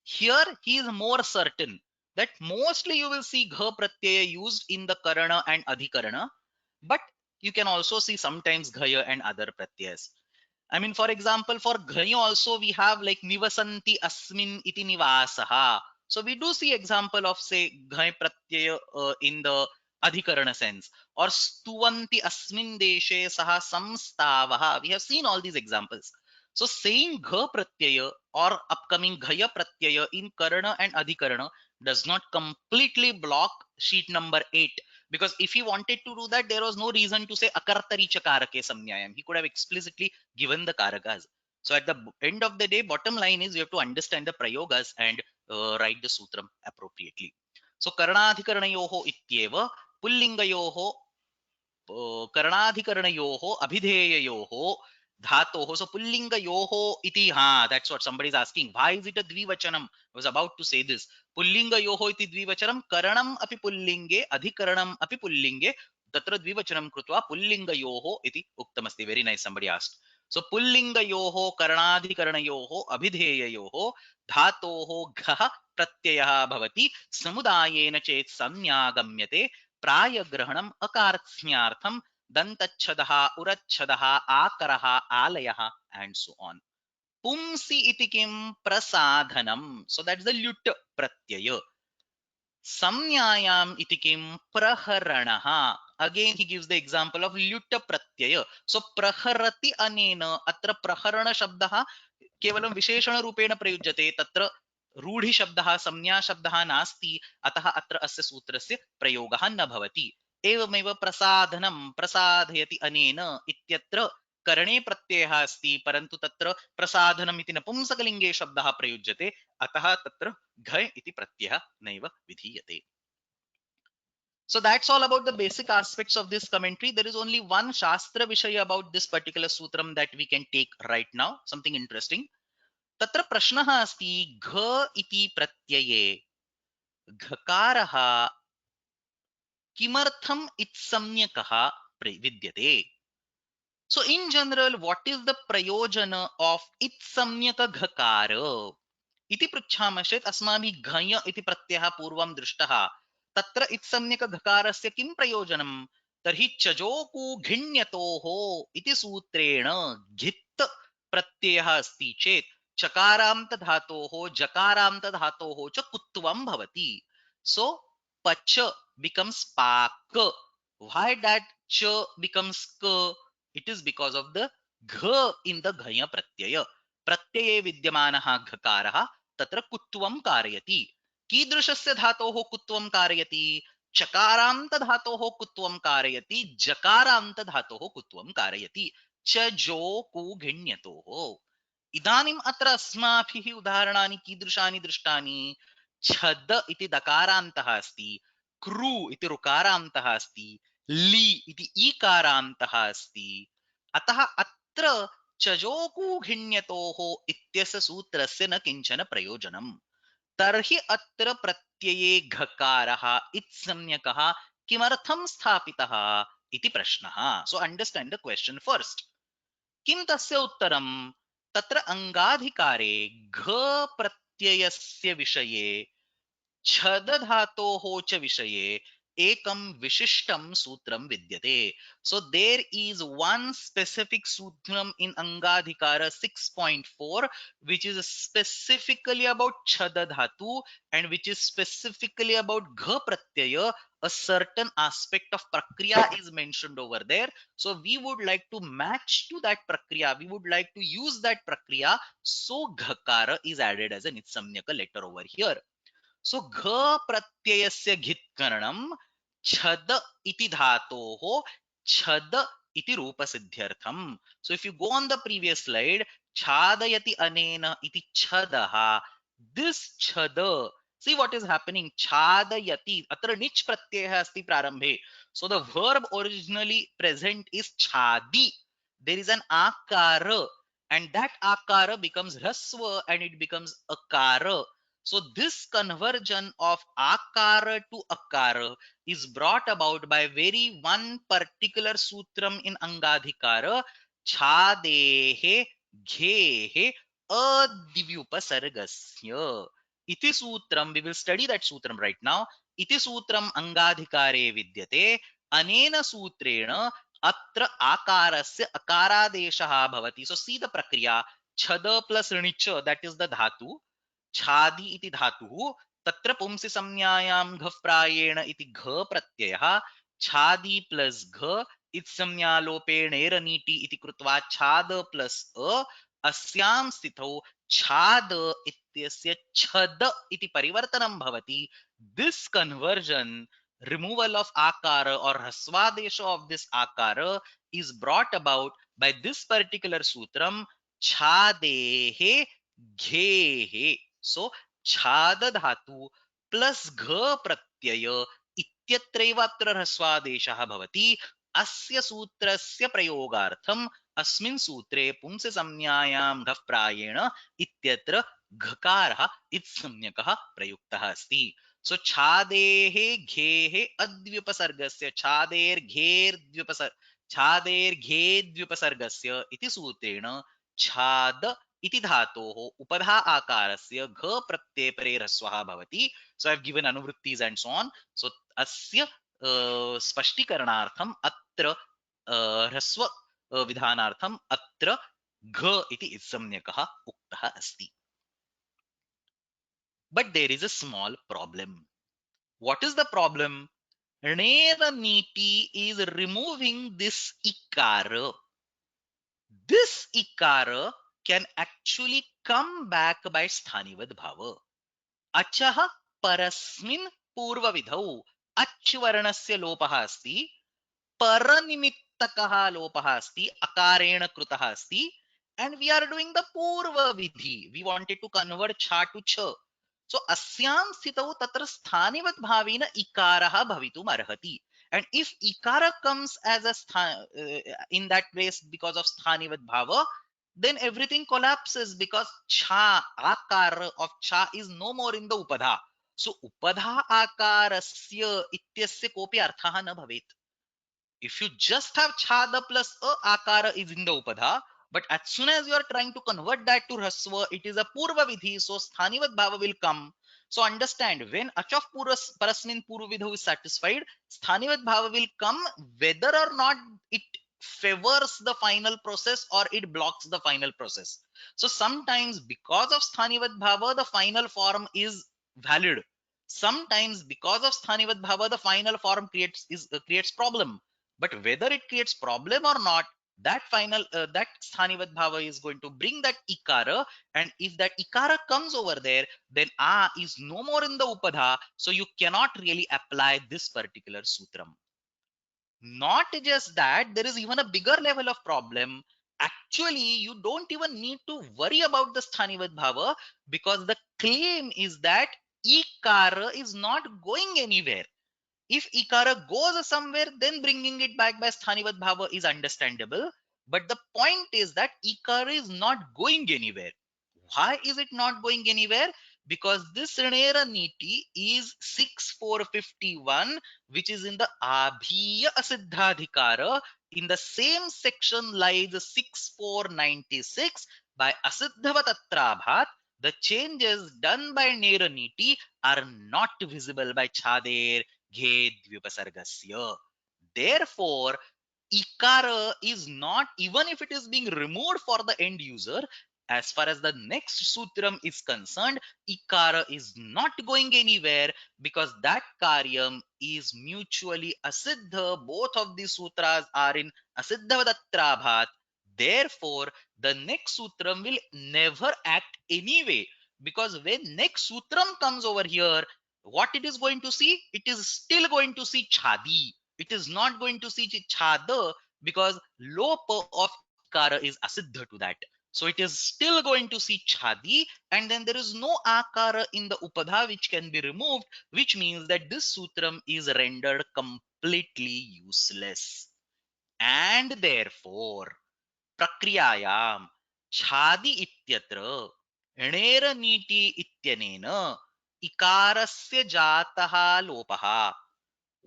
Speaker 1: Here he is more certain that mostly you will see gha pratyaya used in the karana and adhikarana, but you can also see sometimes ghaya and other pratyas. I mean, for example, for ghaya also we have like nivasanti asmin iti nivasaha. So we do see example of say ghaya pratyaya in the adhikarana sense, or stuvanti asmin deshe saha samstavaha. We have seen all these examples. So saying gha pratyaya or upcoming ghaya pratyaya in karana and adhikarana does not completely block sheet number 8, because if he wanted to do that, there was no reason to say akartari chakarake samnyayam. He could have explicitly given the karakas. So at the end of the day, bottom line is you have to understand the prayogas and write the sutram appropriately. So karanadhikaranayoho ityeva pullingayoho karणाधिकरणयोः अभिधेययोः धातोः. So pullingayoho iti, ha, that's what somebody is asking. Why is it a dvivachanam? I was about to say this. Pullingayoho iti dvivachanam, karanam api pullinge, adhikaranam api pullinge, tatra dvivachanam krutva pullingayoho iti uktamasti. Very nice, somebody asked. So pullingayoho karणाधिकरणयोः अभिधेययोः धातोः घः प्रत्ययः भवति समुदायेन चेत् संज्ञा गम्यते प्रायग्रहणम् अकार्त्स्न्यार्थम दन्तच्छदः उरच्छदः आकरः आलयः and so on. Pumsi iti kim prasadhanam. So that's the lut pratyaya. Samnyayam iti kim praharanaha. Again he gives the example of lut pratyaya. So praharati anena, atra praharana shabdah केवलं विशेषण रूपेण प्रयुज्यते. तत्र रूढि शब्दः संज्ञा शब्दः नास्ति, अतः अत्र अस्य सूत्रस्य प्रयोगः न भवति. एवमेव प्रसाधनं प्रसाधयति अनेन इत्यत्र करणे प्रत्ययः अस्ति परन्तु तत्र प्रसाधनम् इति नपुंसकलिङ्गे शब्दः प्रयुज्यते, अतः तत्र घ इति प्रत्ययः नैव विधीयते. So that's all about the basic aspects of this commentary. There is only one Shastra Vishaya about this particular sutram that we can take right now, something interesting. Tatra prashnah asti gha iti pratyये घकारः किमर्थम itsamnyakah vidyate. So in general, what is the prayojana of itsamnyaka ghakara? इति पृच्छामश्चेत् अस्माभिः घञ इति प्रत्ययः पूर्वं दृष्टः. तत्र इत्सम्यक घकारस्य किं प्रयोजनं? तर्हि चजोकु घिण्यतोः इति सूत्रेण घित् प्रत्ययः अस्ति चेत् चकारान्त धातोः जकारान्त धातोः च कुत्वं भवति. So pach becomes pak. Why that ch becomes k? It is because of the gh in the ghaya pratyaya. प्रत्यये विद्यमानः घकारः तत्र कुत्वं कारयति. कीदृशस्य धातोः कुत्वं कारयति? चकारान्त धातोः कुत्वं कारयति, जकारान्त धातोः कुत्वं कारयति. च जो कु घिण्यतोः. इदानीम् अत्र अस्माभिः उदाहरणानि कीदृशानि दृष्टानि? छद इति दकारान्तः अस्ति, कृ इति ऋकारान्तः अस्ति, लि इति ईकारान्तः अस्ति. अतः अत्र चजोकु घिण्यतोः इत्यस्य सूत्रस्य न किञ्चन प्रयोजनम्. तर्हि अत्र प्रत्यये घकारः इत्संज्ञकः किमर्थं स्थापितः इति प्रश्नः. So understand the question first. किं तस्य उत्तरं? तत्र अंगाधिकारे घ प्रत्ययस्य विषये छद धातोः च विषये एकं विशिष्टं सूत्रं विद्यते. So there is one specific sutram in Angadhikara 6.4 which is specifically about chada dhatu and which is specifically about gha pratyaya. A certain aspect of prakriya is mentioned over there. So we would like to match to that prakriya. We would like to use that prakriya. So ghakara is added as an itsamnyaka letter over here. सो घ प्रत्ययस्य घित्करणं छद इति धातोः छद इति रूपसिद्ध्यर्थम्. So if you go on the previous slide, छादयति अनेन इति छदः, दिस छद, see what is happening, छादयति अत्र निच् प्रत्ययः अस्ति प्रारंभे. So the verb originally present is छादि. There is an akara and that akara becomes rasva and it becomes akara. So this conversion of akara to akara is brought about by very one particular sutram in Angadhikara, छादेः घेः अदिव्युपसर्गस्य इति सूत्रम. We will study that sutram right now. इति सूत्रम अंगाधिकारे विद्यते. अनेन सूत्रेण अत्र आकारस्य अकारादेशः भवति. So see the प्रक्रिया. छद plus णिच, that is the धातु. छादि इति धातुः. तत्र पुंसि संज्ञायां घ प्रायेण इति घ प्रत्ययः. छादि प्लस घ इत्संज्ञालोपेणेरनीति इति कृत्वा छाद प्लस अ. अस्यां स्थितौ छाद इत्यस्य छद इति परिवर्तनं भवति. This conversion, removal of akara or hraswadesha of this akara is brought about by this particular sutram, छादेः घेः. So छाद धातु प्लस घ प्रत्यय इत्यत्रैव अत्र ह्रस्वादेशः भवति. अस्य सूत्रस्य प्रयोगार्थम् अस्मिन् सूत्रे पुंसि संज्ञायां घ प्रायेण इत्यत्र घकारः इत्संज्ञकः प्रयुक्तः अस्ति. सो छादेः घेः अद्व्युपसर्गस्य छादेर्घेद्व्युपसर्गस्य इति सूत्रेण छाद इति धातोः उपधा आकारस्य घ प्रत्यये परे ह्रस्वः भवति. सो आई हैव गिवन अनुवृत्तिस् एंड सो ऑन. सो अस्य स्पष्टीकरणार्थम् अत्र ह्रस्व विधानार्थम् अत्र घ इति इत्संज्ञकः उक्तः अस्ति. But there is a small problem. What is the problem? णेर नीति is removing this ikara. This ikara can actually come back by sthanivad bhava. Achah parasmin पूर्वविधौ अच् वर्णस्य लोपः अस्ति. परनिमित्त तकः लोपः अस्ति, अकारेण कृतः अस्ति, and we are doing the पूर्व विधि. We wanted to convert cha to ch. So अस्यां स्थितौ तत्र स्थानिवत् भावेन इकारः भवितुम् अर्हति. And if ikara comes as a in that place because of sthanivat bhava, then everything collapses because cha, akara of cha is no more in the upadha. So upadha akarasya ityasya kopi arthaha na bhavet. If you just have chada plus a, akara is in the upadha, but as soon as you are trying to convert that to rasva, it is a purva vidhi, so sthanivat bhava will come. So understand, when achaf parasmin purva vidhu is satisfied, sthanivat bhava will come whether or not it favors the final process or it blocks the final process. So sometimes because of sthanivat bhava, the final form is valid. Sometimes because of sthanivat bhava, the final form creates problem. But whether it creates problem or not, that final that sthanivat bhava is going to bring that ikara, and if that ikara comes over there, then a is no more in the upadha, so you cannot really apply this particular sutram. Not just that, there is even a bigger level of problem. Actually, you don't even need to worry about the sthanivat bhava, because the claim is that ikara is not going anywhere. If ikara goes somewhere, then bringing it back by sthanivat bhava is understandable. But the point is that ikara is not going anywhere. Why is it not going anywhere? Because this Rinera Niti is 6451, which is in the Abhiya Asiddhadhikara. In the same section lies 6496 by Asiddhavatatrabhat. The changes done by Nera Niti are not visible by Chader Ghe Dvipasargasya. Therefore, ikara is not, even if it is being removed for the end user, as far as the next sutram is concerned, ikara is not going anywhere, because that karyam is mutually asiddha. Both of these sutras are in asiddhavadatrabhat. Therefore, the next sutram will never act anyway, because when next sutram comes over here, what it is going to see? It is still going to see chadi. It is not going to see chada, because lopa of ikara is asiddha to that. So it is still going to see chadi, and then there is no akara in the upadha which can be removed, which means that this sutram is rendered completely useless. And therefore, प्रक्रियायां छादि इत्यत्र णेर नीति इत्यनेन इकारस्य जातः लोपः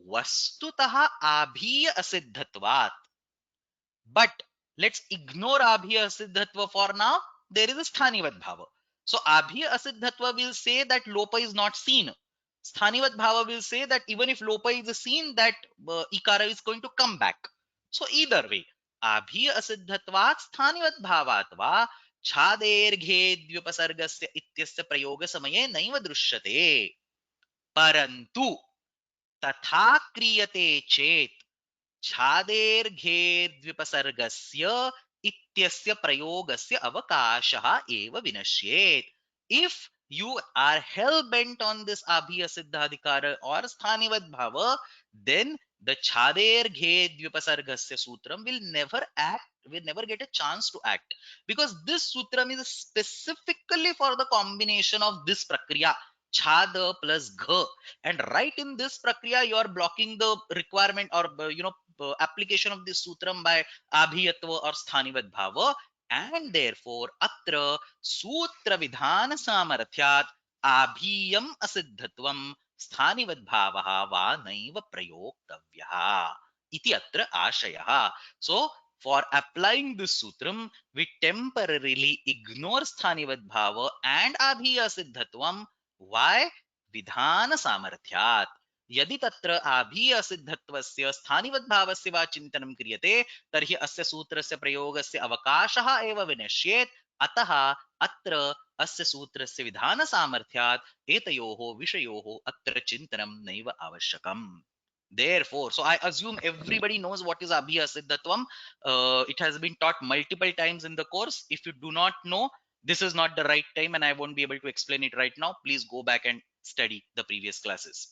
Speaker 1: वस्तुतः आभीय असिद्धत्वात्. But let's ignore abhiya asiddhatva for now. There is a sthanivat bhava. So abhiya asiddhatva will say that lopa is not seen. Sthanivat bhava will say that even if lopa is seen, that ikara is going to come back. So either way, abhiya asiddhatvat sthanivat bhavat va छादेर्घे द्व्युपसर्गस्य इत्यस्य प्रयोग समये नैव दृश्यते. परन्तु तथा क्रियते चेत् छादेर्घेर्द्विपसर्गस्य इत्यस्य प्रयोगस्य अवकाशः एव विनश्येत्. If you are hell bent on this abhiya siddhadhikara or sthanivat bhava, then the छादेर्घेर्द्विपसर्गस्य sutram will never act, will never get a chance to act, because this sutram is specifically for the combination of this prakriya chada plus gha. And right in this prakriya, you are blocking the requirement or application of this sutram by abhiyatva or sthanivat bhava. And therefore atra sutra vidhana samarthyat abhiyam asiddhatvam sthanivat bhavaha va naiva prayoktavyaha iti atra ashayah. So for applying this sutram, we temporarily ignore sthanivat bhava and abhiya siddhatvam. Why? विधान सामर्थ्यात्. यदि तत्र आभीय सिद्धत्वस्य स्थानिवद् भावस्य वा चिन्तनं क्रियते, तर्हि अस्य सूत्रस्य प्रयोगस्य अवकाशः एव विनश्येत्. अतः अत्र अस्य सूत्रस्य विधान सामर्थ्यात् एतयोः विषयोः अत्र चिन्तनं नैव आवश्यकम्. Therefore, so I assume everybody knows what is abhiya siddhatvam. It has been taught multiple times in the course. If you do not know, this is not the right time and I won't be able to explain it right now. Please go back and study the previous classes.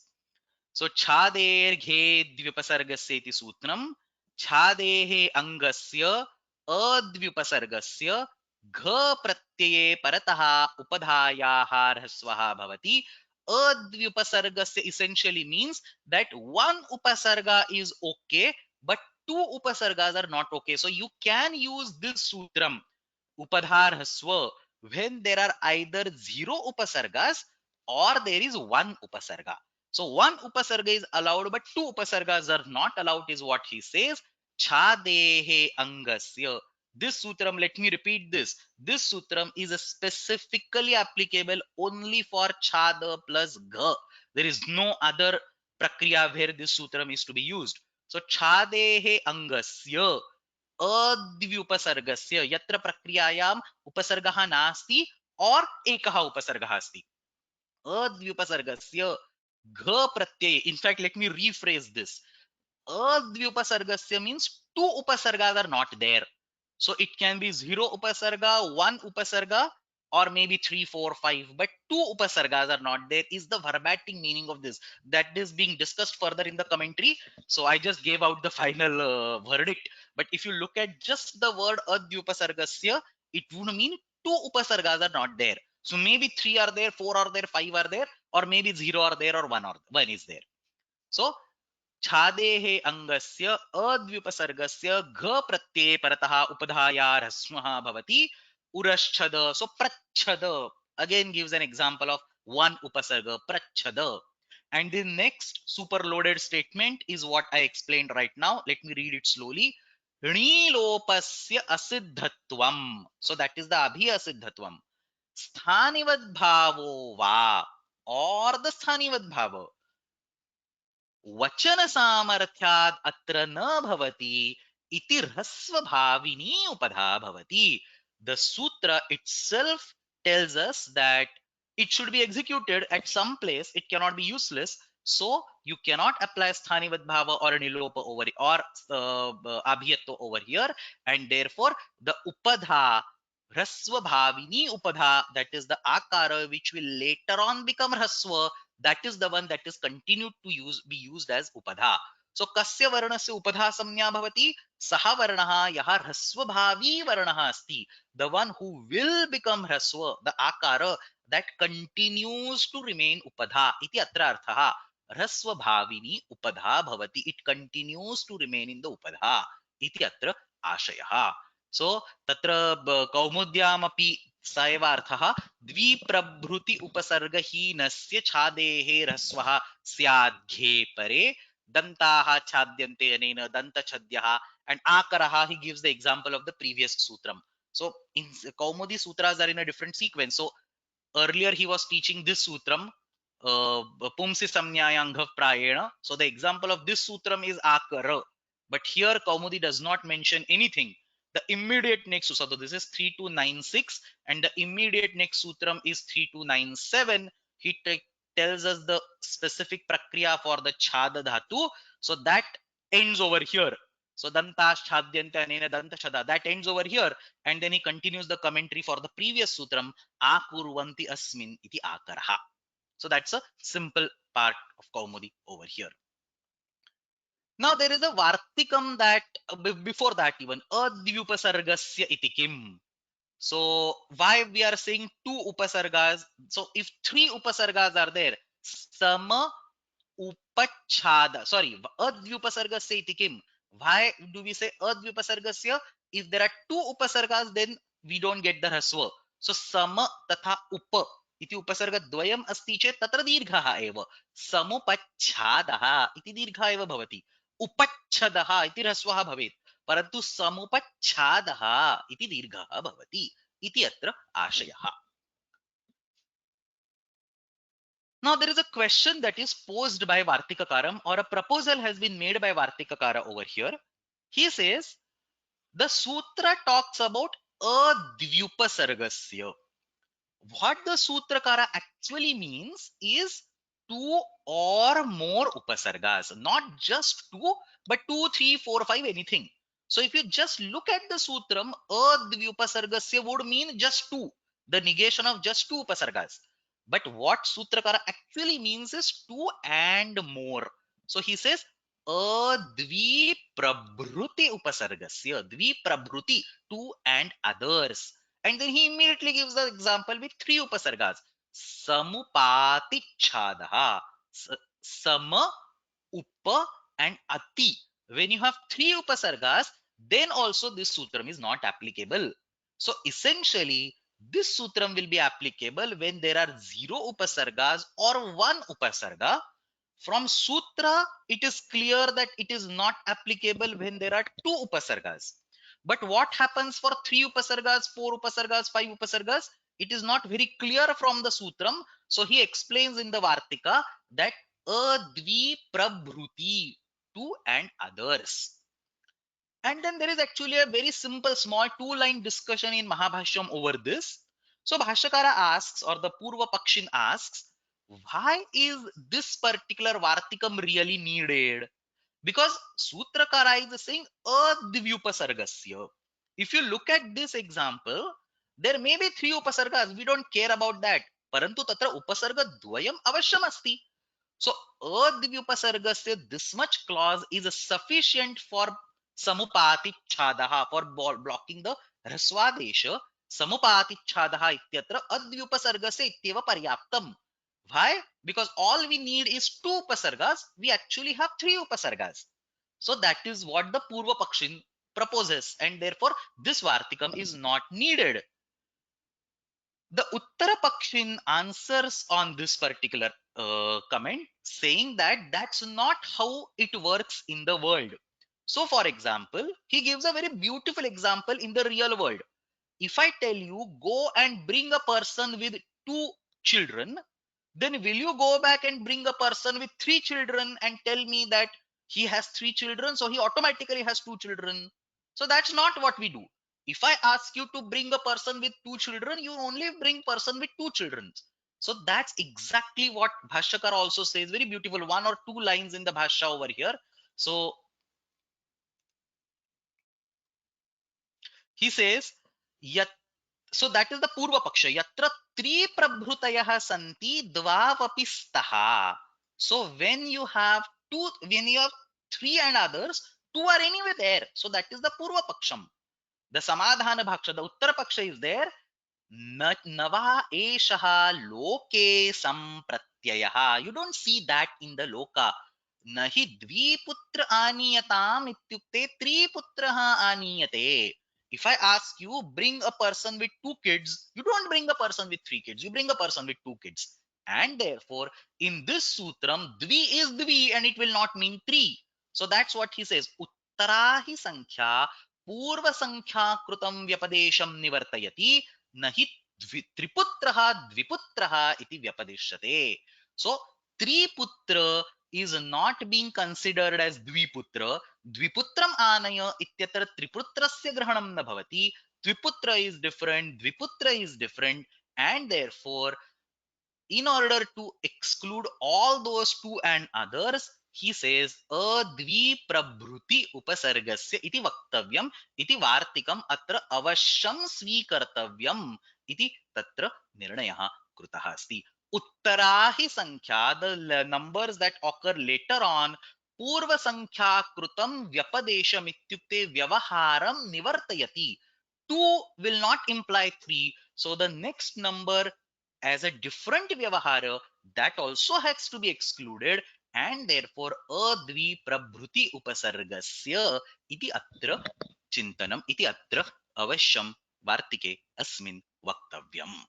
Speaker 1: So chader ghe dvipasargasya iti sutram छादेः अंगस्य अद्व्युपसर्गस्य घ प्रत्यये परतः उपधायाः ह्रस्वः भवति. Advyupasargasya essentially means that one upasarga is okay, but two upasargas are not okay. So you can use this sutram upadhar haswa when there are either zero upasargas or there is one upasarga. So one upasarga is allowed, but two upasargas are not allowed, is what he says. Chadehe angasya. This sutram, let me repeat this. This sutram is specifically applicable only for chada plus gha. There is no other prakriya where this sutram is to be used. So chadehe angasya अद्व्युपसर्गस्य यत्र प्रक्रियायाम् उपसर्गः नास्ति और एकः उपसर्गः अस्ति अद्व्युपसर्गस्य घ प्रत्यये. In fact, let me rephrase this. Advyupasargasya means two upasargas are not there. So it can be zero upasarga, one upasarga, or maybe three, four, five. But two upasargas are not there is the verbatim meaning of this. That is being discussed further in the commentary. So I just gave out the final verdict. But if you look at just the word advyupasargasya, it would mean two upasargas are not there. So maybe three are there, four are there, five are there, or maybe zero are there, or one is there. So छादेः अंगस्य अद्व्युपसर्गस्य घ प्रत्यये परतः उपधाया ह्रस्वः भवति उरश्छद. So prachhad again gives an example of one upasarga, prachhad. And the next superloaded statement is what I explained right now. Let me read it slowly. णीलोपस्य असिद्धत्वम. So that is the abhi asiddhatvam. Sthanivad bhavo va, or the sthanivad bhava वचन सामर्थ्याद अत्र न भवति इति ह्रस्वभाविनी उपधा भवति. The sutra itself tells us that it should be executed at some place. It cannot be useless. So you cannot apply sthanivat bhava or nilopa over or abhiyatva over here, and therefore the upadha, hrasva bhavini upadha, that is the akara which will later on become hrasva, that is the one that is continued to be used as upadha. So kasya varnasya upadha samnya bhavati, saha varnaha yaha hrasva bhavi varnaha asti. The one who will become hrasva, the akara, that continues to remain upadha. Iti atra arthaha. ह्रस्व भाविनी उपधा भवति. It continues to remain in the upadha. Iti atra ashayah. So tatra कौमुद्यामपि स एव अर्थः. द्विप्रभृति उपसर्गहीनस्य छादेः ह्रस्वः स्याद् घे परे दन्ताः छाद्यन्ते अनेन दन्तछद्यः. And akaraha, he gives the example of the previous sutram. So in Kaumudi sutras are in a different sequence. So earlier he was teaching this sutram, pumsi samnyayanghav prayena. So the example of this sutram is akara. But here Kaumudi does not mention anything. The immediate next sutra, so this is 3296, and the immediate next sutram is 3297. He tells us the specific prakriya for the chada dhatu. So that ends over here. So dantash chadyante anena danta chada, that ends over here. And then he continues the commentary for the previous sutram, akurvanti asmin iti akaraha. So that's a simple part of Kaumudi over here. Now there is a Vartikam that before that even Advyupasargasya iti kim. So why we are saying two upasargas? So if three upasargas are there, sama upachada, sorry, Advyupasargasya iti kim. Why do we say Advyupasargasya? If there are two upasargas, then we don't get the hrasva. So sama tatha upa इति उपसर्ग द्वयम् अस्ति चेत् तत्र दीर्घः एव. समुपच्छादः इति दीर्घः एव भवति. उपच्छदः इति ह्रस्वः भवेत्, परन्तु समुपच्छादः इति दीर्घः भवति इति अत्र आशयः. Now there is a question that is posed by Vartikakaram, or a proposal has been made by Vartikakara over here. He says the sutra talks about advyupasargasya. What the Sutrakara actually means is two or more upasargas, not just two, but 2, 3, 4, 5, anything. So if you just look at the sutram, advyupasargasya would mean just two, the negation of just two upasargas. But what Sutrakara actually means is two and more. So he says adviprabhruti upasargasya, dviprabhruti, two and others. And then he immediately gives the example with three upasargas. Samupatichadaha, sama, upa, and ati. When you have three upasargas, then also this sutram is not applicable. So essentially, this sutram will be applicable when there are zero upasargas or one upasarga. From sutra, it is clear that it is not applicable when there are two upasargas. But what happens for three upasargas, four upasargas, five upasargas? It is not very clear from the sutram. So he explains in the Vartika that advi prabhuti, two and others. And then there is actually a very simple small two-line discussion in Mahabhashyam over this. So Bhashyakara asks, or the Purva Pakshin asks, why is this particular Vartikam really needed? Because Sutrakara is saying Advyupasargasya. If you look at this example, there may be three upasargas. We don't care about that. Parantu tatra upasarga dvayam avashyam asti. So Advyupasargasya, this much clause is sufficient for samupatichadaha, for blocking the raswadesha. Samupatichadaha ityatra advyupasargasya ityeva paryaptam. Why? Because all we need is two upasargas. We actually have three upasargas. So that is what the Purva Pakshin proposes, and therefore this Vartikam is not needed. The Uttara Pakshin answers on this particular comment, saying that that's not how it works in the world. So, for example, he gives a very beautiful example in the real world. If I tell you, go and bring a person with two children, then will you go back and bring a person with three children and tell me that he has three children, so he automatically has two children? So that's not what we do. If I ask you to bring a person with two children, you only bring person with two children. So that's exactly what Bhashyakar also says. Very beautiful, one or two lines in the Bhashya over here. So he says, Yat, so that is the Purva Paksha. Yatra tri prabhrutayah santi dvavapi staha. So when you have two, when you have three and others, two are anyway there. So that is the Purva Paksham. The Samadhana Bhaksha, the Uttara Paksha is there. Nava eshaha loke sampratyayah. You don't see that in the loka. Nahi dviputra aniyatam ityukte triputraha aniyate. If I ask you, bring a person with two kids, you don't bring a person with three kids, you bring a person with two kids. And therefore, in this sutram, dvi is dvi and it will not mean three. So that's what he says. Uttarahi sankhya purva sankhya krutam vyapadesham nivartayati nahi triputraha dviputraha iti vyapadeshyate. So, triputra is not being considered as dviputra. Dviputram anaya ityatra triputrasya grahanam na bhavati. Dviputra is different, dviputra is different, and therefore, in order to exclude all those two and others, he says advi prabhuti upasargasya iti vaktavyam iti vartikam atra avashyam svikartavyam iti tatra nirnayah krutah asti. Uttarahi sankhya, the numbers that occur later on, purva sankhya krutam vyapadesham ityukte vyavaharam nivartayati. Two will not imply three, so the next number as a different vyavahara, that also has to be excluded, and therefore advi prabhuti upasargasya iti atra chintanam iti atra avashyam vartike asmin vaktavyam.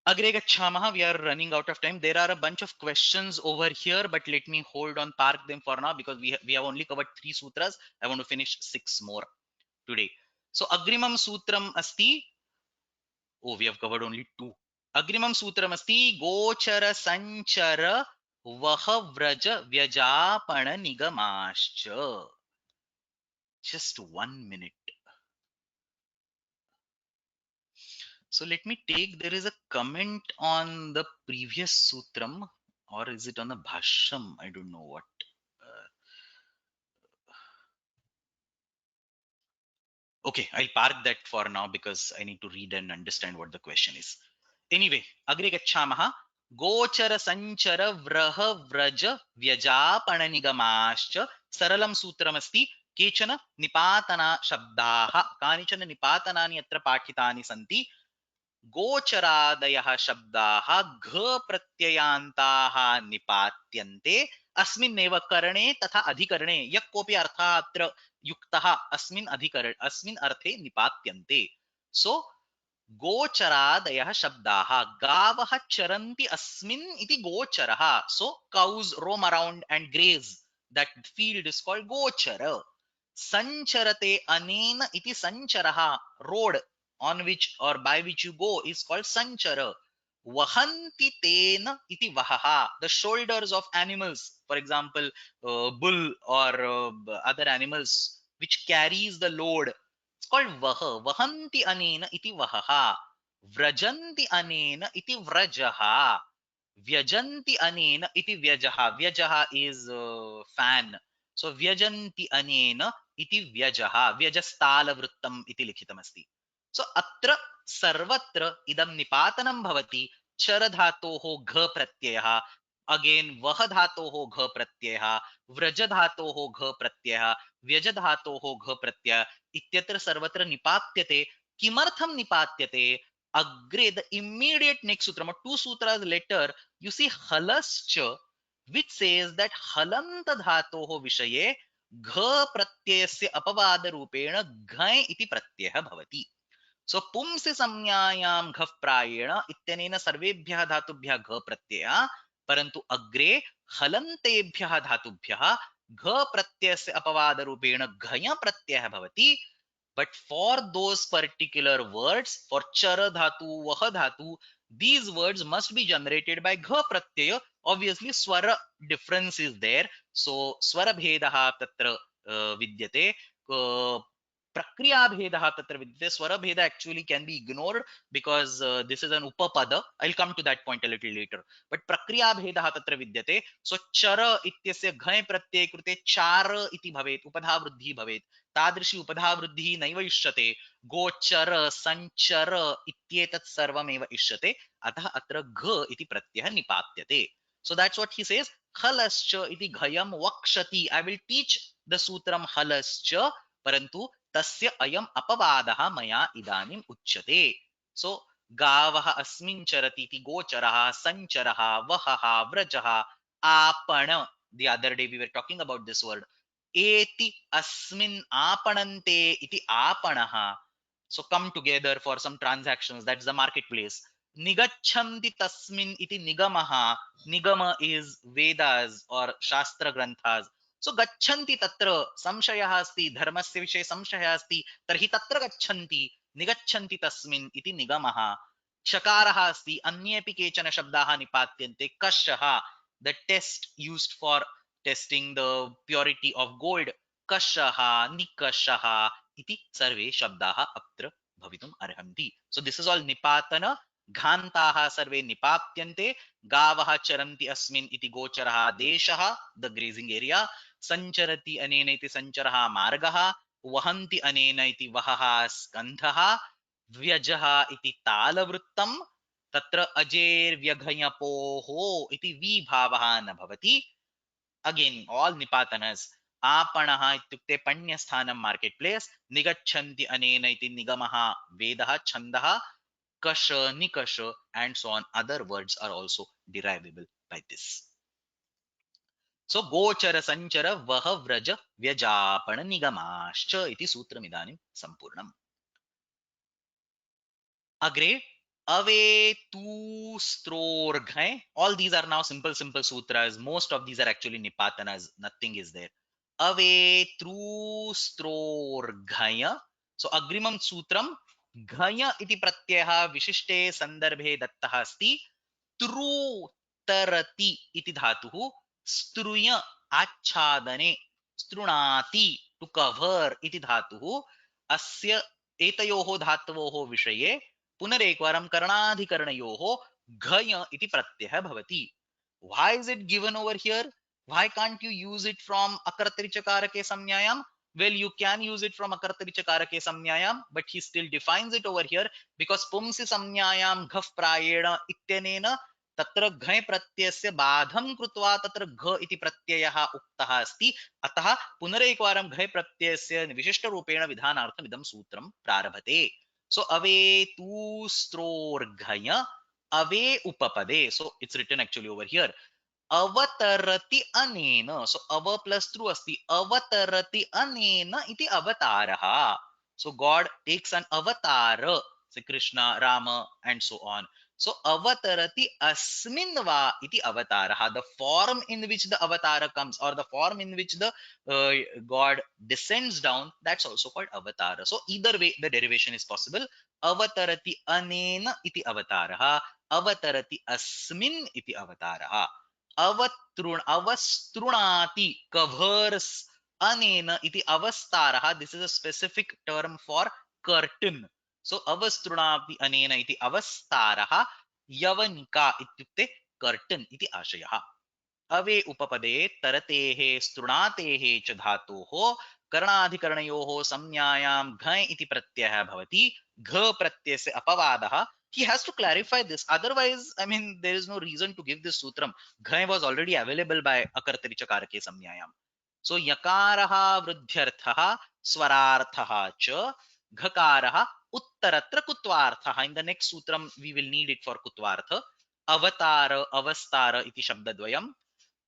Speaker 1: Agre gacchamaha, we are running out of time. There are a bunch of questions over here, but let me hold on, park them for now, because we have only covered three sutras. I want to finish six more today. So agrimam sutram asti. Oh, we have covered only two. Agrimam sutram asti gochara sanchara vahavraja vyajapana nigamascha. Just 1 minute. So let me take, there is a comment on the previous sutram, or is it on the bhashyam? I don't know what. Uh, okay, I'll park that for now because I need to read and understand what the question is. Anyway, agre gacchamaha. गोचर संचर व्रह व्रज व्यजापन निगमाश्च सरलं सूत्रमस्ति केचन निपातना शब्दाः कानिचन निपातनानि अत्र पाठितानि सन्ति गोचरादयः शब्दाः घ प्रत्ययान्ताः निपात्यन्ते अस्मिन्नेव करणे तथा अधिकरणे यः कोऽपि अर्थः अत्र युक्तः अस्मिन् अर्थे निपात्यन्ते सो गोचरादयः शब्दाः गावः चरन्ति अस्मिन् इति गोचरः सो cows roam around and graze that field is called gochara sancharate anena iti sancharaha road on which or by which you go is called sanchara vahanti tena iti vahaha the shoulders of animals for example bull or other animals which carries the load it's called vaha vahanti anena iti vahaha व्रजन्ति अनेन इति व्रजः व्यजन्ति अनेन इति व्यजः व्यजः is fan so व्यजन्ति अनेन इति व्यजः व्यजस्तालवृत्तम् इति लिखितमस्ति so अत्र सर्वत्र इदं निपातनं भवति चर धातोः घ प्रत्ययः अगेन वह धातोः घ प्रत्ययः व्रज धातोः घ प्रत्ययः व्यज धातोः घ प्रत्यय इत्यत्र सर्वत्र निपात्यते किमर्थं निपात्यते agre the immediate next sutra two sutras later you see halascha which says that halant dhatoh vishaye gha pratyayasya apavada rupena ghai iti pratyayah bhavati so pumsi samnyayam घ प्रायेण इत्यनेन सर्वेभ्यः धातुभ्यः घ प्रत्ययः परन्तु अग्रे हलन्तेभ्यः धातुभ्यः घ प्रत्ययस्य अपवाद रूपेण घय प्रत्ययः भवति but for those particular words for chara dhatu vah dhatu these words must be generated by gha pratyaya obviously swara difference is there so swara bhedah tatra vidyate prakriya bhedah tatra vidyate swara bheda actually can be ignored because this is an upapada I'll come to that point a little later but prakriya bhedah tatra vidyate so chara ityasya ghai pratyay krute char iti bhavet upadha vruddhi bhavet तादृशी उपधा वृद्धिः नैव इष्यते गोचर संचर इत्येतत् सर्वमेव इष्यते अतः अत्र घ इति प्रत्ययः निपात्यते so that's what he says हलश्च इति घयं वक्षति I will teach the सूत्रं हलश्च परन्तु तस्य अयम् अपवादः मया इदानीम् उच्यते so गावः अस्मिन् चरति इति गोचरः संचरः वहः व्रजः आपण the other day we were talking about this word एति अस्मिन् आपणन्ते इति आपणः so come together for some transactions that's the marketplace निगच्छन्ति तस्मिन् इति निगमः निगम is vedas or shastra granthas so गच्छन्ति तत्र संशयः अस्ति धर्मस्य विषये संशयः अस्ति तर्हि तत्र गच्छन्ति निगच्छन्ति तस्मिन् इति निगमः चकारः अस्ति अन्येपि केचन शब्दाः निपात्यन्ते कषः the test used for testing the purity of gold kashaha nikashaha iti sarve shabdaha atra bhavitum arhanti so this is all nipatana ghantaha sarve nipatyante gavaha charanti asmin iti gocharaha deshaha the grazing area sancharati anena iti sancharaha margaha vahanti anena iti vahaha skandhaha vyajah iti talavrittam तत्र अजेर व्यघयपोहो इति विभावः न भवति again all nipatanas आपणः इत्युक्ते पण्यस्थानं market place निगच्छन्ति अनेन इति निगमः वेदः छन्दः कश निकष and so on other words are also derivable by this so गोचर संचर वह व्रज व्यजापन निगमाश्च इति सूत्रमिदानीं सम्पूर्णम् अग्रे away स्त्रोर्घय all these are now simple sutras most of these are actually nipatanas nothing is there अवे स्त्रोर्घय so अग्रिमं सूत्रं घय इति प्रत्ययः विशिष्टे संदर्भे दत्तः अस्ति त्रुतरति इति धातुः स्तृय आच्छादने स्तृणाति टु कवर इति धातुः अस्य एतयोः धातवोः विषये पुनरेकवारं करणाधिकरणयोः घय इति प्रत्ययः भवति why is it given over here why can't you use it from akartarichakarake samnyayam well you can use it from akartarichakarake samnyayam but he still defines it over here because pumsi samnyayam ghaf prayena ityanena तत्र घञ् प्रत्ययस्य बाधं कृत्वा तत्र घ इति प्रत्ययः उक्तः अस्ति, अतः पुनरेकवारं घञ् प्रत्ययस्य विशिष्टरूपेण विधानार्थम् इदं सूत्रं प्रारभते. सो अवे तु स्त्रोर्घञ अवे उपपदे. So it's written actually over here. अवतरति अनेन. So अव plus through अस्ति. अवतरति अनेन इति अवतारः. So God takes an avatar. Say Krishna, Rama, and so on. So avatarati asmin va iti avataraha. The form in which the avatar comes, or the form in which the God descends down, that's also called avatar. So either way, the derivation is possible. Avatarati anena iti avataraha. Avatarati asmin iti avataraha. Avasthrunati covers anena iti avastaraha. This is a specific term for curtain. So avasthrunati anena iti avastaraha yavanika ityukte curtain iti ashayah. अवे उपपदे तरतेः स्तृणातेः च धातोः करणाधिकरणयोः संज्ञायां घञ् इति प्रत्ययः भवति. घ प्रत्ययस्य अपवादः. He has to clarify this, otherwise I mean there is no reason to give this sutram. घञ् was already available by akartari chakarake samnyayam. So यकारः वृद्ध्यर्थः स्वरार्थः च घकारः उत्तरत्र कुत्वार्थः. In the next sutram we will need it for kutvartha. अवतार अवस्तार इति शब्दद्वयम्.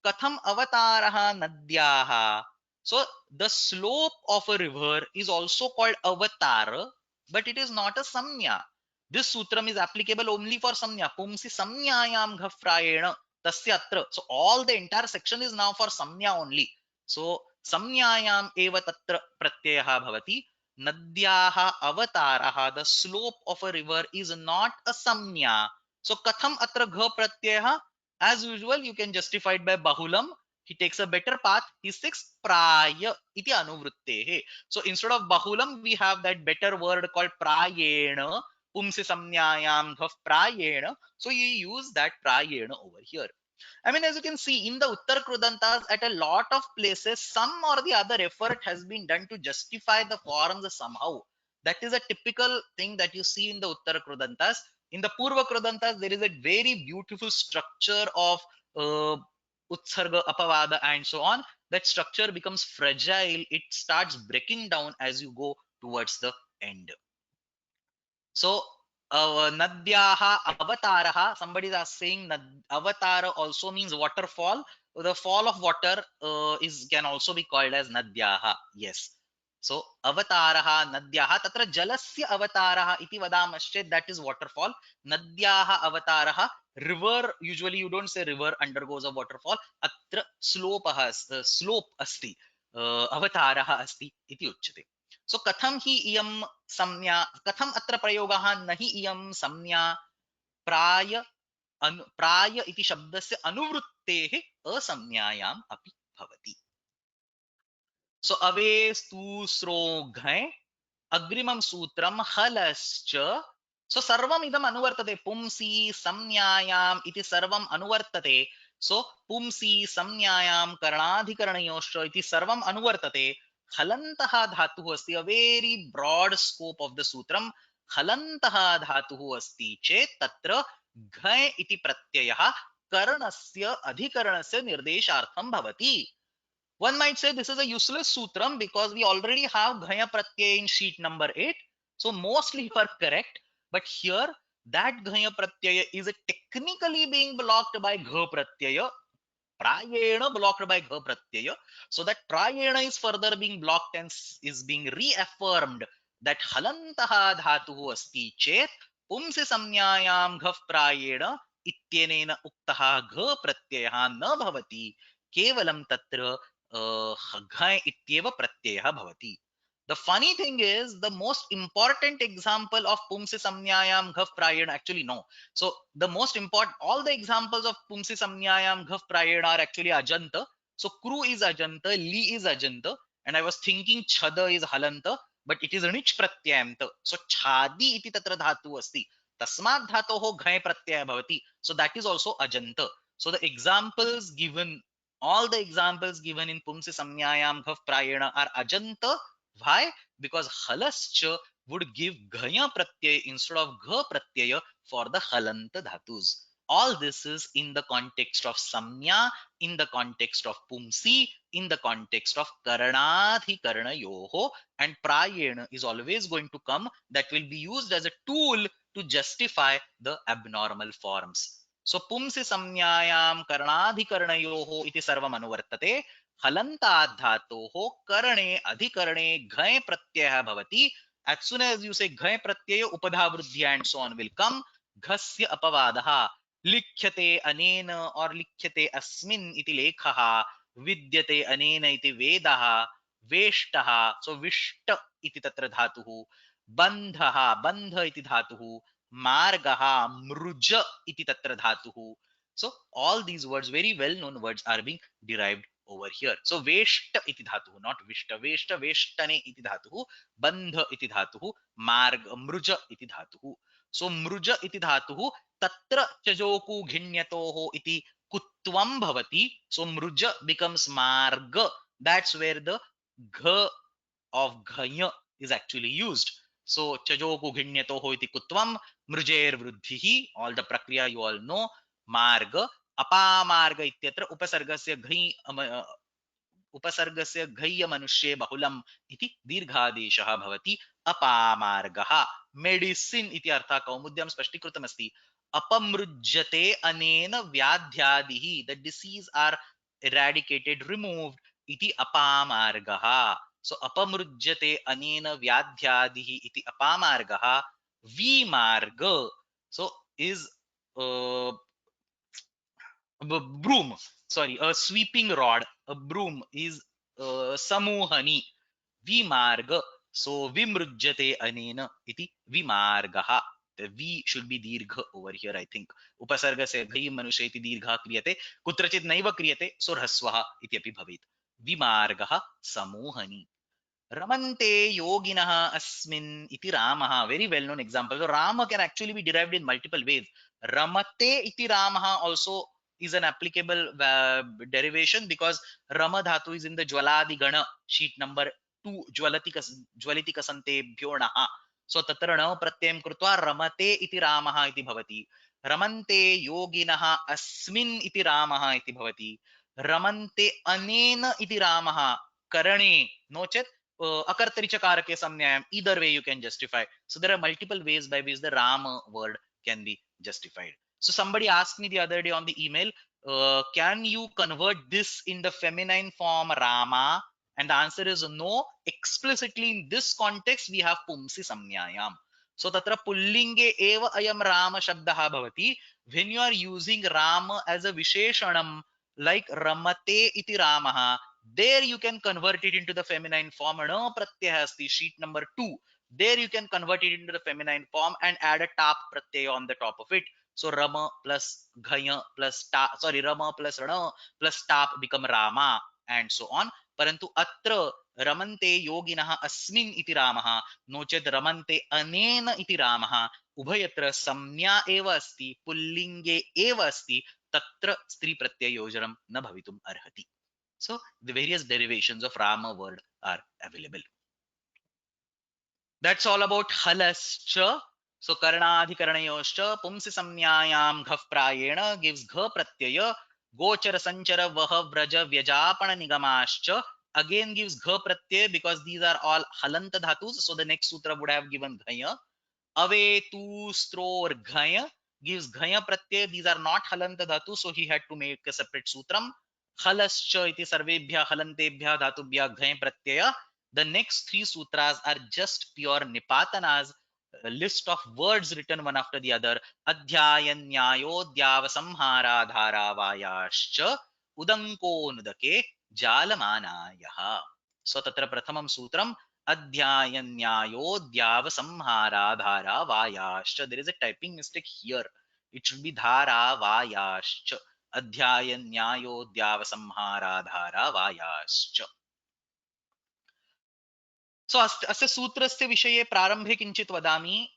Speaker 1: कथम अवतारः नद्याः. So the slope of a river is also called avatar, but it is not a samnya. This sutram is applicable only for samnya. Pumsi samnyayam ghafrayena tasya atra. So all the entire section is now for samnya only. So samnyayam eva tatra pratyayah bhavati. Nadyaha avataraha. The slope of a river is not a samnya. So katham atra gha pratyayah. As usual, you can justify it by bahulam. He takes a better path. He says praya iti anuvrittehe. So instead of bahulam, we have that better word called prayena. Pumsi samnyayam ghav prayena. So you use that prayena over here. I mean, as you can see in the Uttar Krudantas, at a lot of places, some or the other effort has been done to justify the forms somehow. That is a typical thing that you see in the Uttar Krudantas. In the Purva Krudantas, there is a very beautiful structure of Utsarga, Apavada, and so on. That structure becomes fragile. It starts breaking down as you go towards the end. So Nadyaha Avataraha, somebody is saying Avatara also means waterfall. The fall of water is can also be called as Nadyaha. Yes. So Avataraha Nadyaha Tatra Jalasya Avataraha iti vadamaschet, that is waterfall. Nadyaha Avataraha, river, usually you don't say river undergoes a waterfall. Atra slope asti. Avataraha asti iti uchyate. So कथम ही इयं संज्ञा, कथम अत्र प्रयोगः न हि इयं संज्ञा प्राय इति शब्दस्य अनुवृत्तेः असंज्ञायाम् अपि भवति. So अवेस्तु स्रो घञ् अग्रिमं सूत्रं हलश्च. So सर्वम् इदम् अनुवर्तते. पुंसि संज्ञायाम् इति सर्वम् अनुवर्तते. So पुंसि संज्ञायां करणाधिकरणयोश्च इति सर्वम् अनुवर्तते. हलन्तः धातुः अस्ति. A very broad scope of the sutram. हलन्तः धातुः अस्ति चेत् तत्र घञ् इति प्रत्ययः करणस्य अधिकरणस्य निर्देशार्थं भवति. One might say this is a useless sutram because we already have Ghaya Pratyaya in sheet number 8. So mostly you are correct. But here that Ghaya Pratyaya is technically being blocked by Gha Pratyaya. Prayena blocked by Gha Pratyaya. So that Prayena is further being blocked and is being reaffirmed that Halantaha Dhatuhu Asti Chet Pumsi Samnyayam Ghav Prayena Ityenena Uktaha Gha Pratyaya Na Bhavati Kevalam Tatra घञ् इत्येव प्रत्ययः भवति. The funny thing is the most important example of pumsi samnyayam ghav prayena, actually no. So the most important, all the examples of pumsi samnyayam ghav prayena are actually ajanta. So kru is ajanta, li is ajanta, and I was thinking chhada is halanta, but it is nich pratyayamta. So chhadi iti tatra dhatu asti. Tasmat dhatoho घञ् pratyaya bhavati. So that is also ajanta. So the examples given, all the examples given in Pumsi Samnyayam Ghav Prayena are Ajanta. Why? Because Halascha would give Ghaya Pratyaya instead of Gha Pratyaya for the Halanta Dhatus. All this is in the context of samnya, in the context of pumsi, in the context of karanadhikaranayoho, and prayena is always going to come, that will be used as a tool to justify the abnormal forms. So pumsi samnyayam karanadhikaranayoho iti sarvam anuvartate. हलन्तात् धातोः करणे अधिकरणे घय प्रत्ययः भवति. As soon as you say घय Pratyaya, उपधावृद्धि and so on will come. घस्य अपवादः, लिख्यते अनेन और लिख्यते अस्मिन् इति लेखः, विद्यते अनेन इति वेदः, वेष्टः सो विष्ट इति तत्र धातुः, बन्धः बन्ध इति धातुः, मार्गः मृज इति तत्र धातुः. So all these words, very well known words, are being derived over here. So veshta iti dhatuh, not vishta. Veshta veshtane iti dhatuh, bandha iti dhatuh, marg mruja iti dhatuh. So mruja iti dhatuh tatra chajoku ghinyatoho iti kutvam bhavati. So mruja becomes marga. That's where the gha of ghaya is actually used. So chajoku ghinyatoho iti kutvam, mrujer vruddhihi, all the prakriya you all know. Marga अपामार्ग इत्यत्र उपसर्गस्य घञ् उपसर्गस्य घय्य मनुष्ये बहुलम इति दीर्घादेशः भवति. अपामार्गः. Medicine इति अर्थः कौमुद्यां स्पष्टीकृतमस्ति. अपमृज्यते अनेन व्याध्यादिः, the disease are eradicated, removed इति अपामार्गः. सो अपमृज्यते अनेन व्याध्यादिः इति अपामार्गः. विमार्ग सो is broom, sorry, a sweeping rod. A broom is samuhani. Vimarga. So vimrujyate anena iti vimargaha. The V should be dirgha over here, I think. Upasarga se ghai manushe iti dirgha kriyate. Kutrachit naiva kriyate. So hraswaha iti api bhavet. Vimargaha samuhani. Ramante yoginah asmin iti Ramaha. Very well known example. So Rama can actually be derived in multiple ways. Ramate iti Ramaha also is an applicable derivation, because Rama dhatu is in the Jwaladi Gana, sheet number 2, Jwaliti kasante bhyo naha. So tatra na pratyam krutva ramate iti Ramaha iti bhavati. Ramante yoginah asmin iti Ramaha iti bhavati. Ramante anena iti Ramaha karane no chet akartarichakarake samnyayam. Either way you can justify. So there are multiple ways by which the Rama word can be justified. So somebody asked me the other day on the email, can you convert this in the feminine form Rama? And the answer is no. Explicitly in this context we have pumsi samnyayam. So tatra pullinge eva ayam Rama shabdaha bhavati. When you are using Rama as a visheshanam, like ramate iti Ramaha, there you can convert it into the feminine form. Na pratyaya asti, sheet number 2. There you can convert it into the feminine form and add a tap pratyaya on the top of it. So Rama plus Ghaya plus ta, sorry, Rama plus Rana plus tap become Rama, and so on. Parantu atra ramante yoginah asmin iti Ramaha, nochet ramante anena iti Ramaha, ubhayatra samnya eva asti, pullinge eva asti, tatra stri pratyayojam na bhavitum arhati. So the various derivations of Rama word are available. That's all about halascha. So karanadhikaranayoscha pumsi samnyayam ghaf prayena gives gha pratyaya. Gochara sanchara vaha vraja vyajapana nigamascha again gives gha pratyaya, because these are all halanta dhatus. So the next sutra would have given ghaya. Ave tu stror ghaya gives ghaya pratyaya. These are not halanta dhatu, so he had to make a separate sutram. Halascha iti sarvebhya halantebhya dhatubhya ghaya pratyaya. The next three sutras are just pure nipatanas, a list of words written one after the other. Adhyayan nyayodhyava samhara dharavayascha udanko nudake jalamanayah. So tatra prathamam sutram adhyayan nyayodhyava samhara dharavayascha. There is a typing mistake here. It should be dharavayascha. Adhyayan nyayodhyava samhara dharavayascha. So अस्य सूत्रस्य विषये प्रारंभे किञ्चित् वदामि.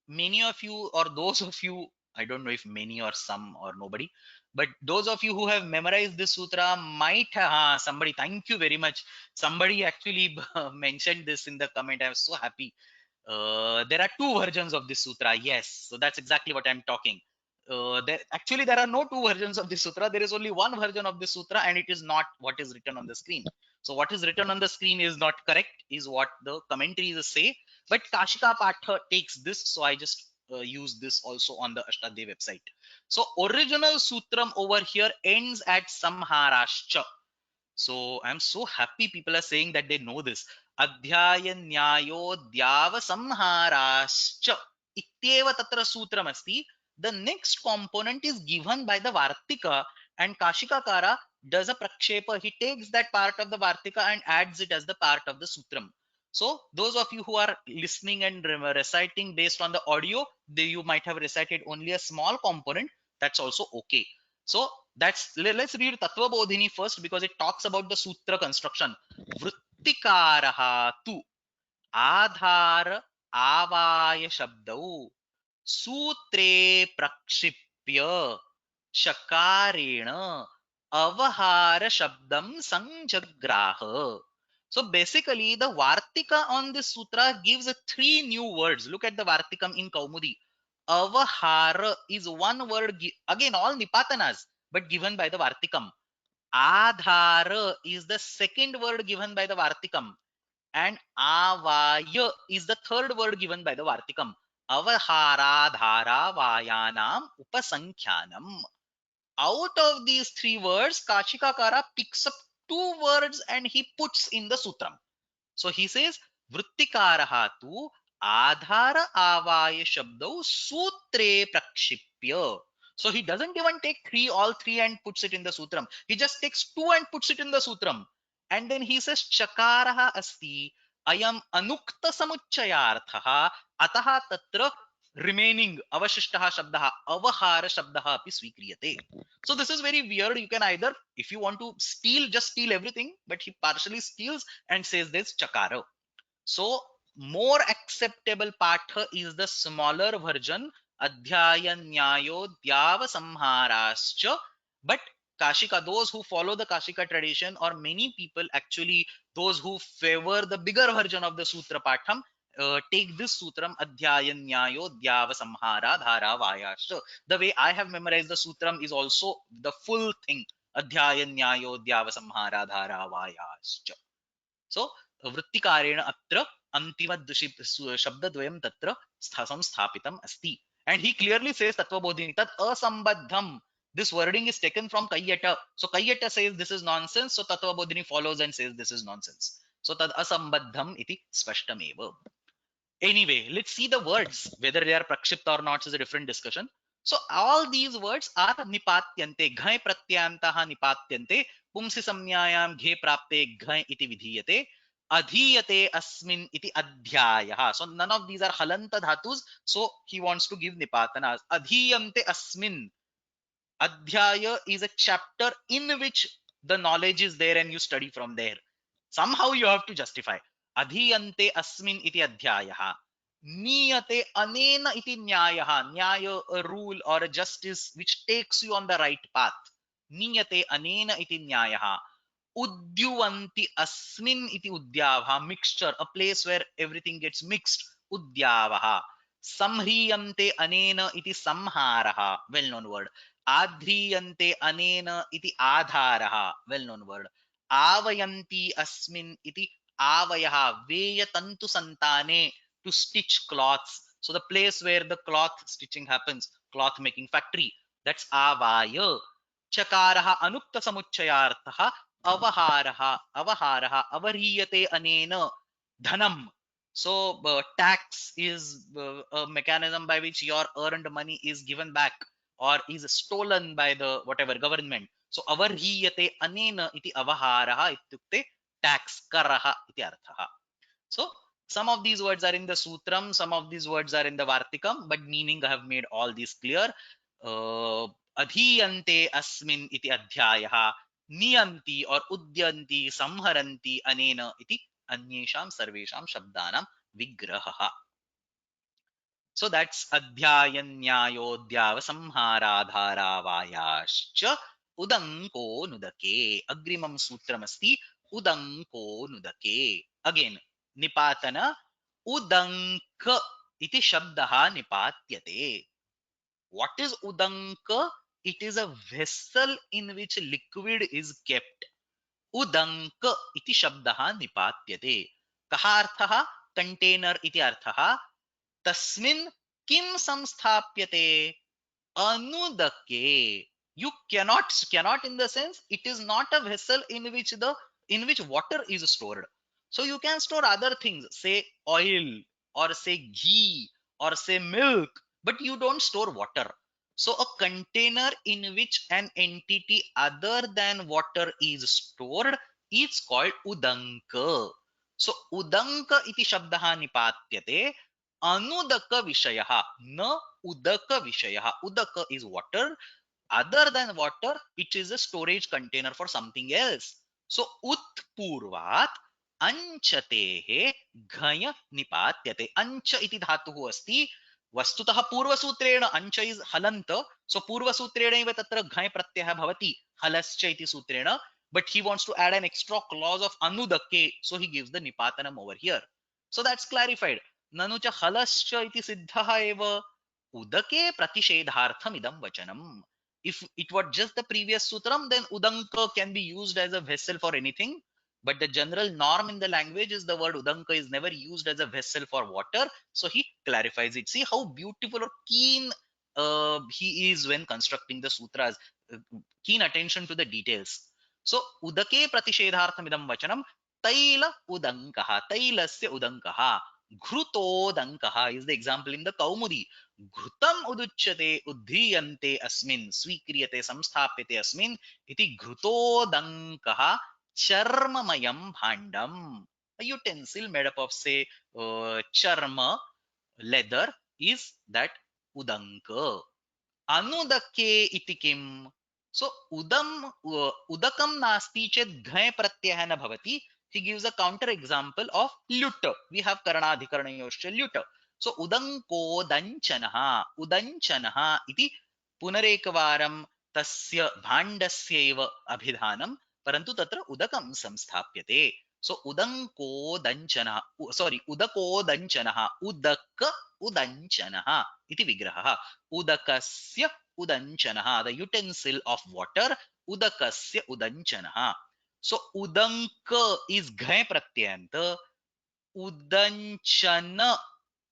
Speaker 1: Many of you, or those of you, I don't know if many or some or nobody, but those of you who have memorized this sutra might have, somebody, thank you very much. Somebody actually mentioned this in the comment. I was so happy. There are two versions of this sutra. Yes, so that's exactly what I'm talking. there are no two versions of this sutra. There is only one version of this sutra, and it is not what is written on the screen. So what is written on the screen is not correct, is what the commentaries say. But Kashika Patha takes this, so I just use this also on the Ashtadhyayi website. So original sutram over here ends at Samharascha. So I'm so happy people are saying that they know this. Adhyaya Nyayodhyava Samharascha Ityeva Tatra Sutramasti. The next component is given by the Vartika, and Kashikakara does a prakshepa. He takes that part of the Vartika and adds it as the part of the Sutram. So those of you who are listening and reciting based on the audio, you might have recited only a small component. That's also okay. So let's read Tattva Bodhini first, because it talks about the sutra construction. Vrittikaraha tu Adhar Avaya Shabdau Sutre Prakshipya Shakarena Avahara Shabdam Sanjagraha. So basically, the Vartika on this sutra gives three new words. Look at the Vartikam in Kaumudi. Avahara is one word, again, all Nipatanas, but given by the Vartikam. Adhara is the second word given by the Vartikam, and avaya is the third word given by the Vartikam. Avahara dhara vayanam upasankhyanam. Out of these three words, Kashikakara picks up two words and he puts in the sutram. So he says, Vrittikaraha tu adhara avaya shabdau sutre prakshipya. So he doesn't even take all three and puts it in the sutram. He just takes two and puts it in the sutram. And then he says, Chakaraha asti ayam anukta samuchayarthaha ataha tatra remaining avashishtaha shabdaha avahara shabdaha api swikriyate. So this is very weird. You can either, if you want to steal, just steal everything, but he partially steals and says there's chakara. So more acceptable patha is the smaller version, adhyaya nyayo dhyava samharascha. But Kashika, those who follow the Kashika tradition, or many people actually, those who favor the bigger version of the sutra patham, take this sutram adhyaya nyayo dhyava samhara dhara vayascha. The way I have memorized the sutram is also the full thing, adhyaya nyayo dhyava samhara dhara vayascha. So वृत्तिकारेण अत्र अंतिम शब्दद्वयं तत्र संस्थापितम् अस्ति. And he clearly says Tattvabodhini tat asambadham. This wording is taken from Kayyata. So Kayyata says this is nonsense. So Tattvabodhini follows and says this is nonsense. So tad asambadham iti spashtameva. Anyway, let's see the words. Whether they are prakshipta or not is a different discussion. So all these words are nipatyante. Ghai pratyantaha nipatyante. Pumsi samnyayam ghe prapte ghai iti vidhiyate. Adhiyate asmin iti adhyayaha. So none of these are halanta dhatus. So he wants to give nipatanas. Adhiyante asmin. Adhyaya is a chapter in which the knowledge is there and you study from there. Somehow you have to justify. Adhiyante asmin iti adhyayaha. Niyate anena iti nyayaha. Nyaya, a rule or a justice which takes you on the right path. Niyate anena iti nyayaha. Udyuvanti asmin iti udyavaha. Mixture, a place where everything gets mixed. Udyavaha. Samhriyante anena iti samharaha. Well known word. Adhriyante anena iti adharaha. Well known word. Avayanti asmin iti avayaha. Veyatantu santane, to stitch cloths. So the place where the cloth stitching happens, cloth making factory, that's avaya. Chakaraha anukta samuchayarthaha avaharaha avariyate anena dhanam. So tax is a mechanism by which your earned money is given back or is stolen by the whatever government. So avarhiyate anena iti avaharaha ityukte tax karaha iti arthaha. So some of these words are in the sutram, some of these words are in the vartikam, but meaning I have made all these clear. Adhiyante asmin iti adhyayaha niyanti or udyanti samharanti anena iti anyesham sarvesham shabdanam vigraha. So that's adhyayanyayodhyava samharadharavayascha udanko nudake. Agrimam sutramasti udanko nudake. Again, nipatana udanka iti shabdaha nipatyate. What is udanka? It is a vessel in which liquid is kept. उदंक इति शब्दः निपात्यते. कः अर्थः? Container इति अर्थः. तस्मिन् किं संस्थाप्यते? Anudake. You cannot in the sense it is not a vessel in which water is stored. So you can store other things, say oil or say ghee or say milk, but you don't store water. So a container in which an entity other than water is stored is called udanka. So udanka iti shabdaha nipatyate. Anudaka vishayah, na udaka vishayah. Udaka is water. Other than water, it is a storage container for something else. So utpurvat anchatehe ghaya nipatyate. Ancha iti dhatuः अस्ति. वस्तुतः पूर्वसूत्रेण अंच is हलन्त. सो पूर्वसूत्रेण एव तत्र घय प्रत्ययः भवति हलश्च इति सूत्रेण. But he wants to add an extra clause of anudake, so he gives the nipatanam over here. So that's clarified. ननु च हलश्च इति सिद्धः एव उदके प्रतिषेधार्थम इदं वचनम. If it were just the previous sutram, then udanka can be used as a vessel for anything. But the general norm in the language is the word udanka is never used as a vessel for water. So he clarifies it. See how beautiful or keen he is when constructing the sutras. Keen attention to the details. So udake प्रतिषेधार्थम इदं वचनम. तैल उदंकः. तैलस्य उदंकः. घृतोदंकः is the example in the Kaumudi. घृतम उदुच्यते उद्धीयन्ते अस्मिन् स्वीक्रियते संस्थाप्यते अस्मिन् इति घृतोदंकः चर्ममयं भाण्डम्. A utensil made up of say charma, leather is that udanka. Anudake iti kim? So udakam nasti chet घय प्रत्ययः न भवति. He gives a counter example of lut. We have karanadhikaranayoscha lut. So udanko danchanaha. Udanchanaha iti पुनरेकवारं तस्य भाण्डस्यैव अभिधानं, परन्तु तत्र उदकं संस्थाप्यते. So udanko danchana, sorry, udako danchana, udak udanchana iti vigrahah. Udakasya udanchana, the utensil of water. Udakasya udanchana. So udanka is ghai pratyant. Udanchana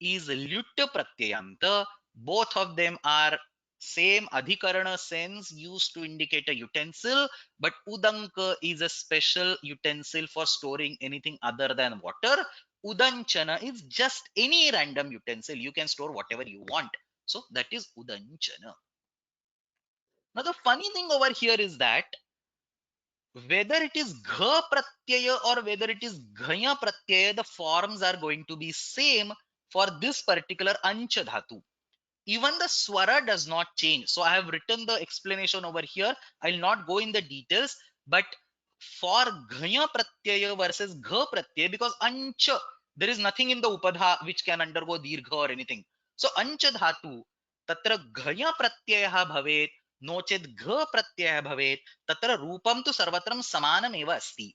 Speaker 1: is lut pratyant. Both of them are same adhikarana sense used to indicate a utensil, but udanka is a special utensil for storing anything other than water. Udanchana is just any random utensil. You can store whatever you want. So that is udanchana. Now the funny thing over here is that whether it is gha pratyaya or whether it is ghaya pratyaya, the forms are going to be same for this particular ancha dhatu. Even the swara does not change. So I have written the explanation over here. I'll not go in the details, but for ghaya pratyaya versus gha pratyaya, because ancha, there is nothing in the upadha which can undergo dirgha or anything. So ancha dhatu, tatra ghaya pratyaya bhavet, नो चेत् घ प्रत्ययः भवेत्, तत्र रूपं तु सर्वत्र समानमेव अस्ति.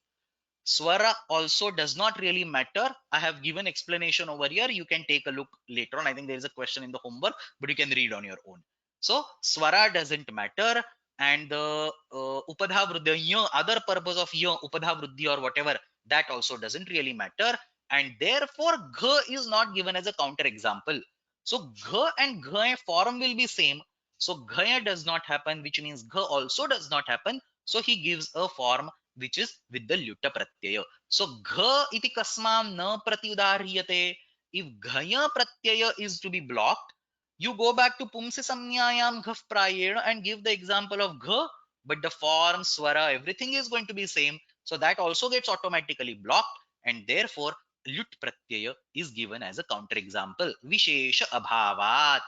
Speaker 1: Swara also does not really matter. I have given explanation over here. You can take a look later on. I think there is a question in the homework, but you can read on your own. So swara doesn't matter, and the upadha vruddhi, other purpose of upadha vruddhi or whatever, that also doesn't really matter, and therefore gha is not given as a counter example. So gha and gha form will be same. So ghaya does not happen, which means gha also does not happen. So he gives a form which is with the luta pratyaya. So gha iti kasmam na pratyudarhyate. If ghaya pratyaya is to be blocked, you go back to pumsi samnyayam ghaf prayena and give the example of gha, but the form, swara, everything is going to be same. So that also gets automatically blocked, and therefore lut pratyaya is given as a counter example. Vishesha abhavat.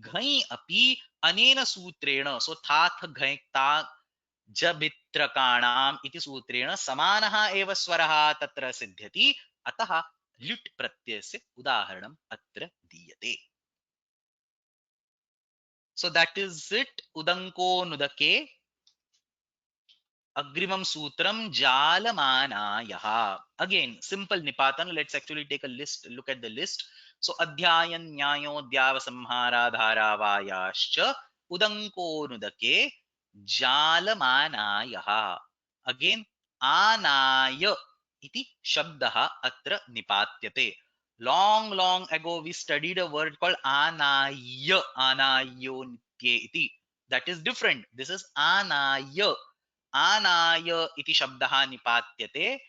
Speaker 1: Ghai api anena sutrena. So thath ghai ta जबित्रकाणाम इति सूत्रेण समानः एव स्वरः तत्र सिद्ध्यति. अतः ल्युट् प्रत्ययस्य उदाहरणम् अत्र दीयते. So that is it. उदङ्को नुदके. अग्रिमं सूत्रं जालमानायः. Again simple nipatan. Let's actually take a look at the list. So adhyayan न्यायोद्यावसंहारा धारावायाश्च उदङ्कोनुदके जालमानायः. Again, आनाय इति शब्दः अत्र निपात्यते. Long ago we studied a word called anaya, anayonitye iti. That is different. This is anaya. Anaya iti shabdah nipatyate.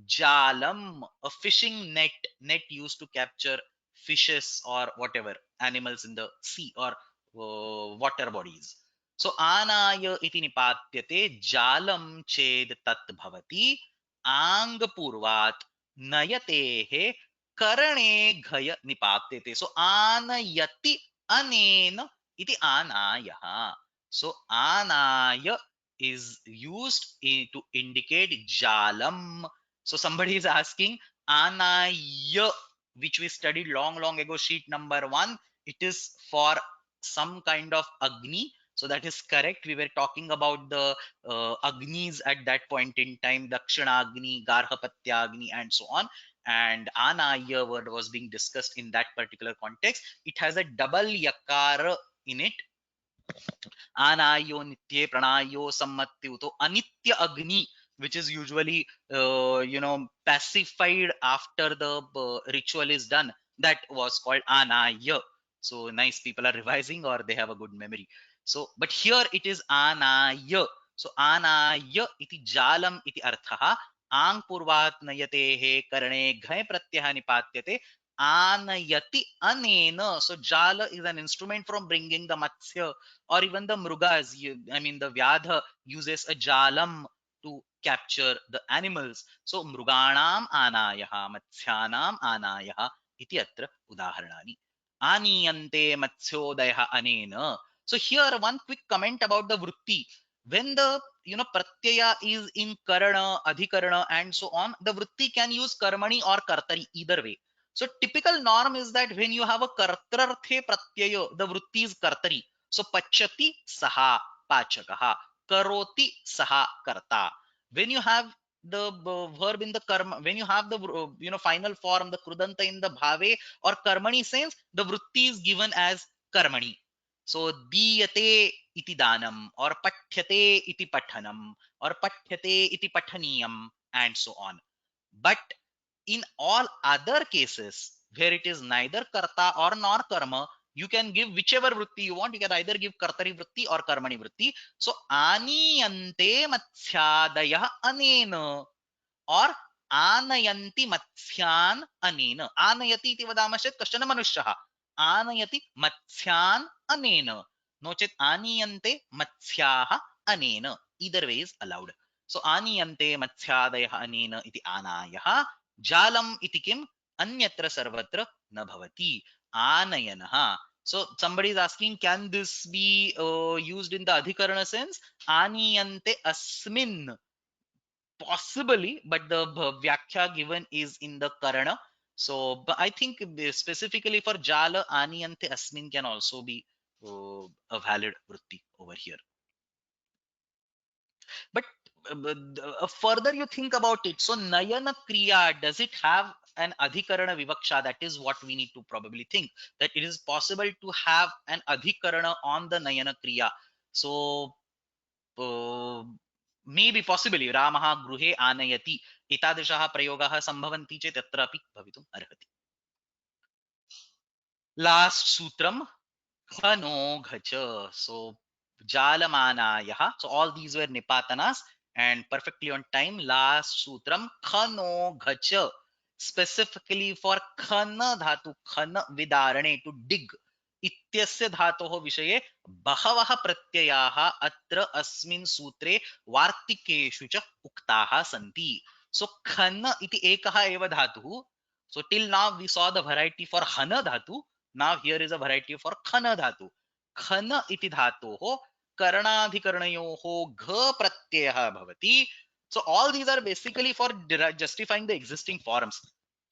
Speaker 1: Jalam, a fishing net, net used to capture fishes or whatever animals in the sea or water bodies. So anaya iti nipatyate. Jalam ched tat bhavati angpurvat nayatehe करणे घय निपात्यते. So आनयति अनेन इति आनायः. So anaya is used to indicate jalam. So somebody is asking anaya, which we studied long ago, sheet number 1. It is for some kind of agni. So that is correct. We were talking about the agnis at that point in time, Dakshina Agni, Garhapatya Agni, and so on. And anaya word was being discussed in that particular context. It has a double yakara in it. Anayo nitye pranayo sammatyuto anitya agni, which is usually pacified after the ritual is done. That was called anaya. So nice, people are revising or they have a good memory. So but here it is anaya. So anaya iti jalam iti arthaha. आंग पूर्वात् नयतेः करणे घय प्रत्ययः निपात्यते anayati anena. So jala is an instrument from bringing the matsya, or even the mrugas. I mean the vyadha uses a jalam to capture the animals. So mruganam anayaha matsyanam anayaha iti atra udaharanani. Aniyante matsyodayah anena. So here one quick comment about the vritti. When the pratyaya is in karana, adhikarana, and so on, the vritti can use karmani or kartari, either way. So typical norm is that when you have a kartrarthe pratyaya, the vritti is kartari. So pachati saha pachakaha, karoti saha karta. When you have the verb in the karma, when you have the final form, the krudanta in the bhave or karmani sense, the vritti is given as karmani. So diyate iti danam, or pathyate iti pathanam, or pathyate iti pathaniyam, and so on. But in all other cases where it is neither karta or nor karma, you can give whichever vritti you want. You can either give kartari vritti or karmani vritti. So aniyante matsyadayah anena, or आनयन्ति मत्स्यान् अनेन. आनयति इति वदामः चेत् कश्चन मनुष्यः आनयति मत्स्यान् अनेन, नो चेत् आनीयन्ते मत्स्याः अनेन. Either way is allowed. So आनीयन्ते मत्स्यादयः अनेन इति आनायः. जालम् इति किम्? अन्यत्र सर्वत्र न भवति. आनयनः. So somebody is asking, can this be used in the adhikarana sense? Aniyante asmin. Possibly, but the vyakhya given is in the karana. So but I think specifically for jala, aniyante asmin can also be a valid vritti over here. But further you think about it, so nayana kriya, does it have an adhikarana vivaksha? That is what we need to probably think, that it is possible to have an adhikarana on the nayana kriya. So maybe possibly रामः गृहे आनयति एतादृशः प्रयोगाः सम्भवन्ति चेत् तत्रापि भवितुम् अर्हति. Last सूत्रम खनो घच. So jalamanayaः. So all these were nipatanas and perfectly on time. Last sutram khano ghach, specifically for khana dhatu, khana vidarane, to dig. इत्यस्य धातोः विषये बहवः प्रत्ययाः अत्र अस्मिन् सूत्रे वार्तिकेषु च उक्ताः सन्ति. सो खन इति एकः एव धातुः. So till now we saw the variety for hana dhatu. Now here is a variety for khana dhatu. Khana iti dhatoho karणाधिकरणयोः gha pratyayah bhavati. So all these are basically for justifying the existing forms.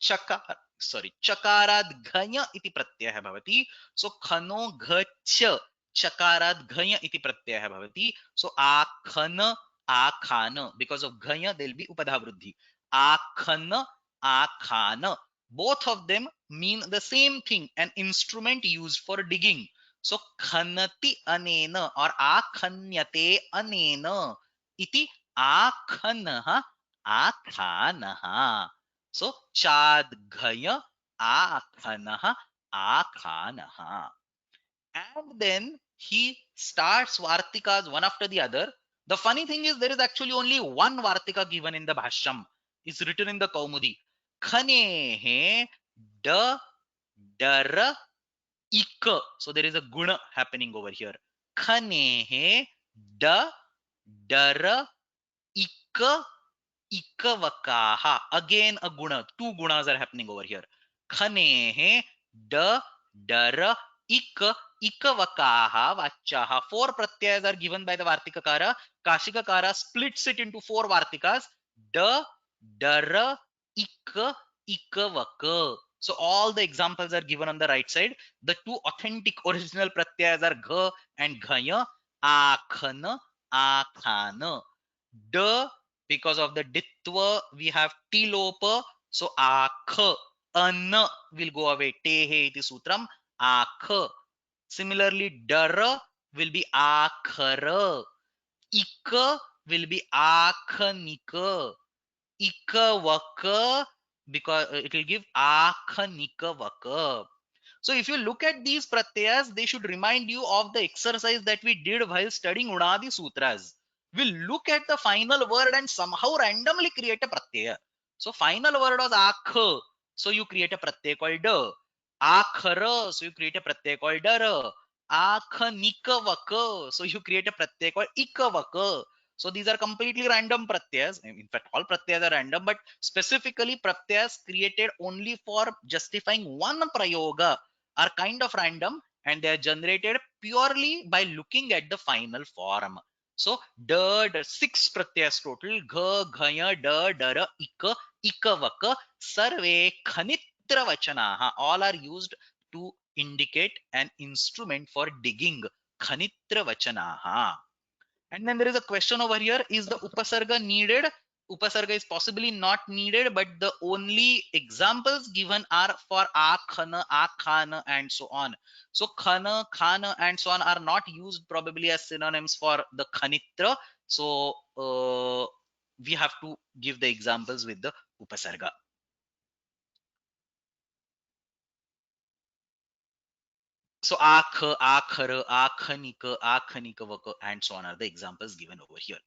Speaker 1: चकारात् घञ इति प्रत्ययः भवति. So खनो घच, चकारात् घञ इति प्रत्ययः भवति. So आखन आखान, because of घञ there will be upadha vruddhi. आखन आखान, both of them mean the same thing, an instrument used for digging. So khanati anena or akhanyate anena iti akhanah akhanah. So chadghaya akhanah akhanah. And then he starts Vartikas one after the other. The funny thing is there is actually only one Vartika given in the Bhashyam. It's written in the Kaumudi. Khanehe da dara ik. So there is a guna happening over here. Khanehe da dara ik ikavakaha. Again a guna. Two gunas are happening over here. Khanehe da dara ik ikavakaha vachaha. Four pratyayas are given by the Vartikakara. Kashikakara splits it into four Vartikas. Da dara ik ikavaka. So all the examples are given on the right side. The two authentic original pratyayas are gha and ghaya. Akhana akhana. Da, because of the ditva we have tilopa, so akh, an will go away, tehe iti sutram, akh. Similarly dara will be akhara, ik will be akhanika, ikavaka, because it will give akhanikavaka. So if you look at these pratyayas, they should remind you of the exercise that we did while studying Unadi Sutras. We'll look at the final word and somehow randomly create a pratyaya. So final word was akh. So you create a pratyaya called da. Akhara. So you create a pratyaya called dara. Akhanikavaka. So you create a pratyaya called ikavaka. So these are completely random pratyayas. In fact, all pratyayas are random, but specifically pratyayas created only for justifying one prayoga are kind of random, and they are generated purely by looking at the final form. So six pratyas total: gha, ghaya, dara, ika, ikavaka, sarve khanitra vachanaha. All are used to indicate an instrument for digging. Khanitra vachanaha. And then there is a question over here: is the upasarga needed? Upasarga is possibly not needed, but the only examples given are for akhana, akhana, and so on. So khana, khana, and so on are not used probably as synonyms for the khanitra. So we have to give the examples with the upasarga. So akha, akhara, akhanika, akhanikavaka, and so on are the examples given over here.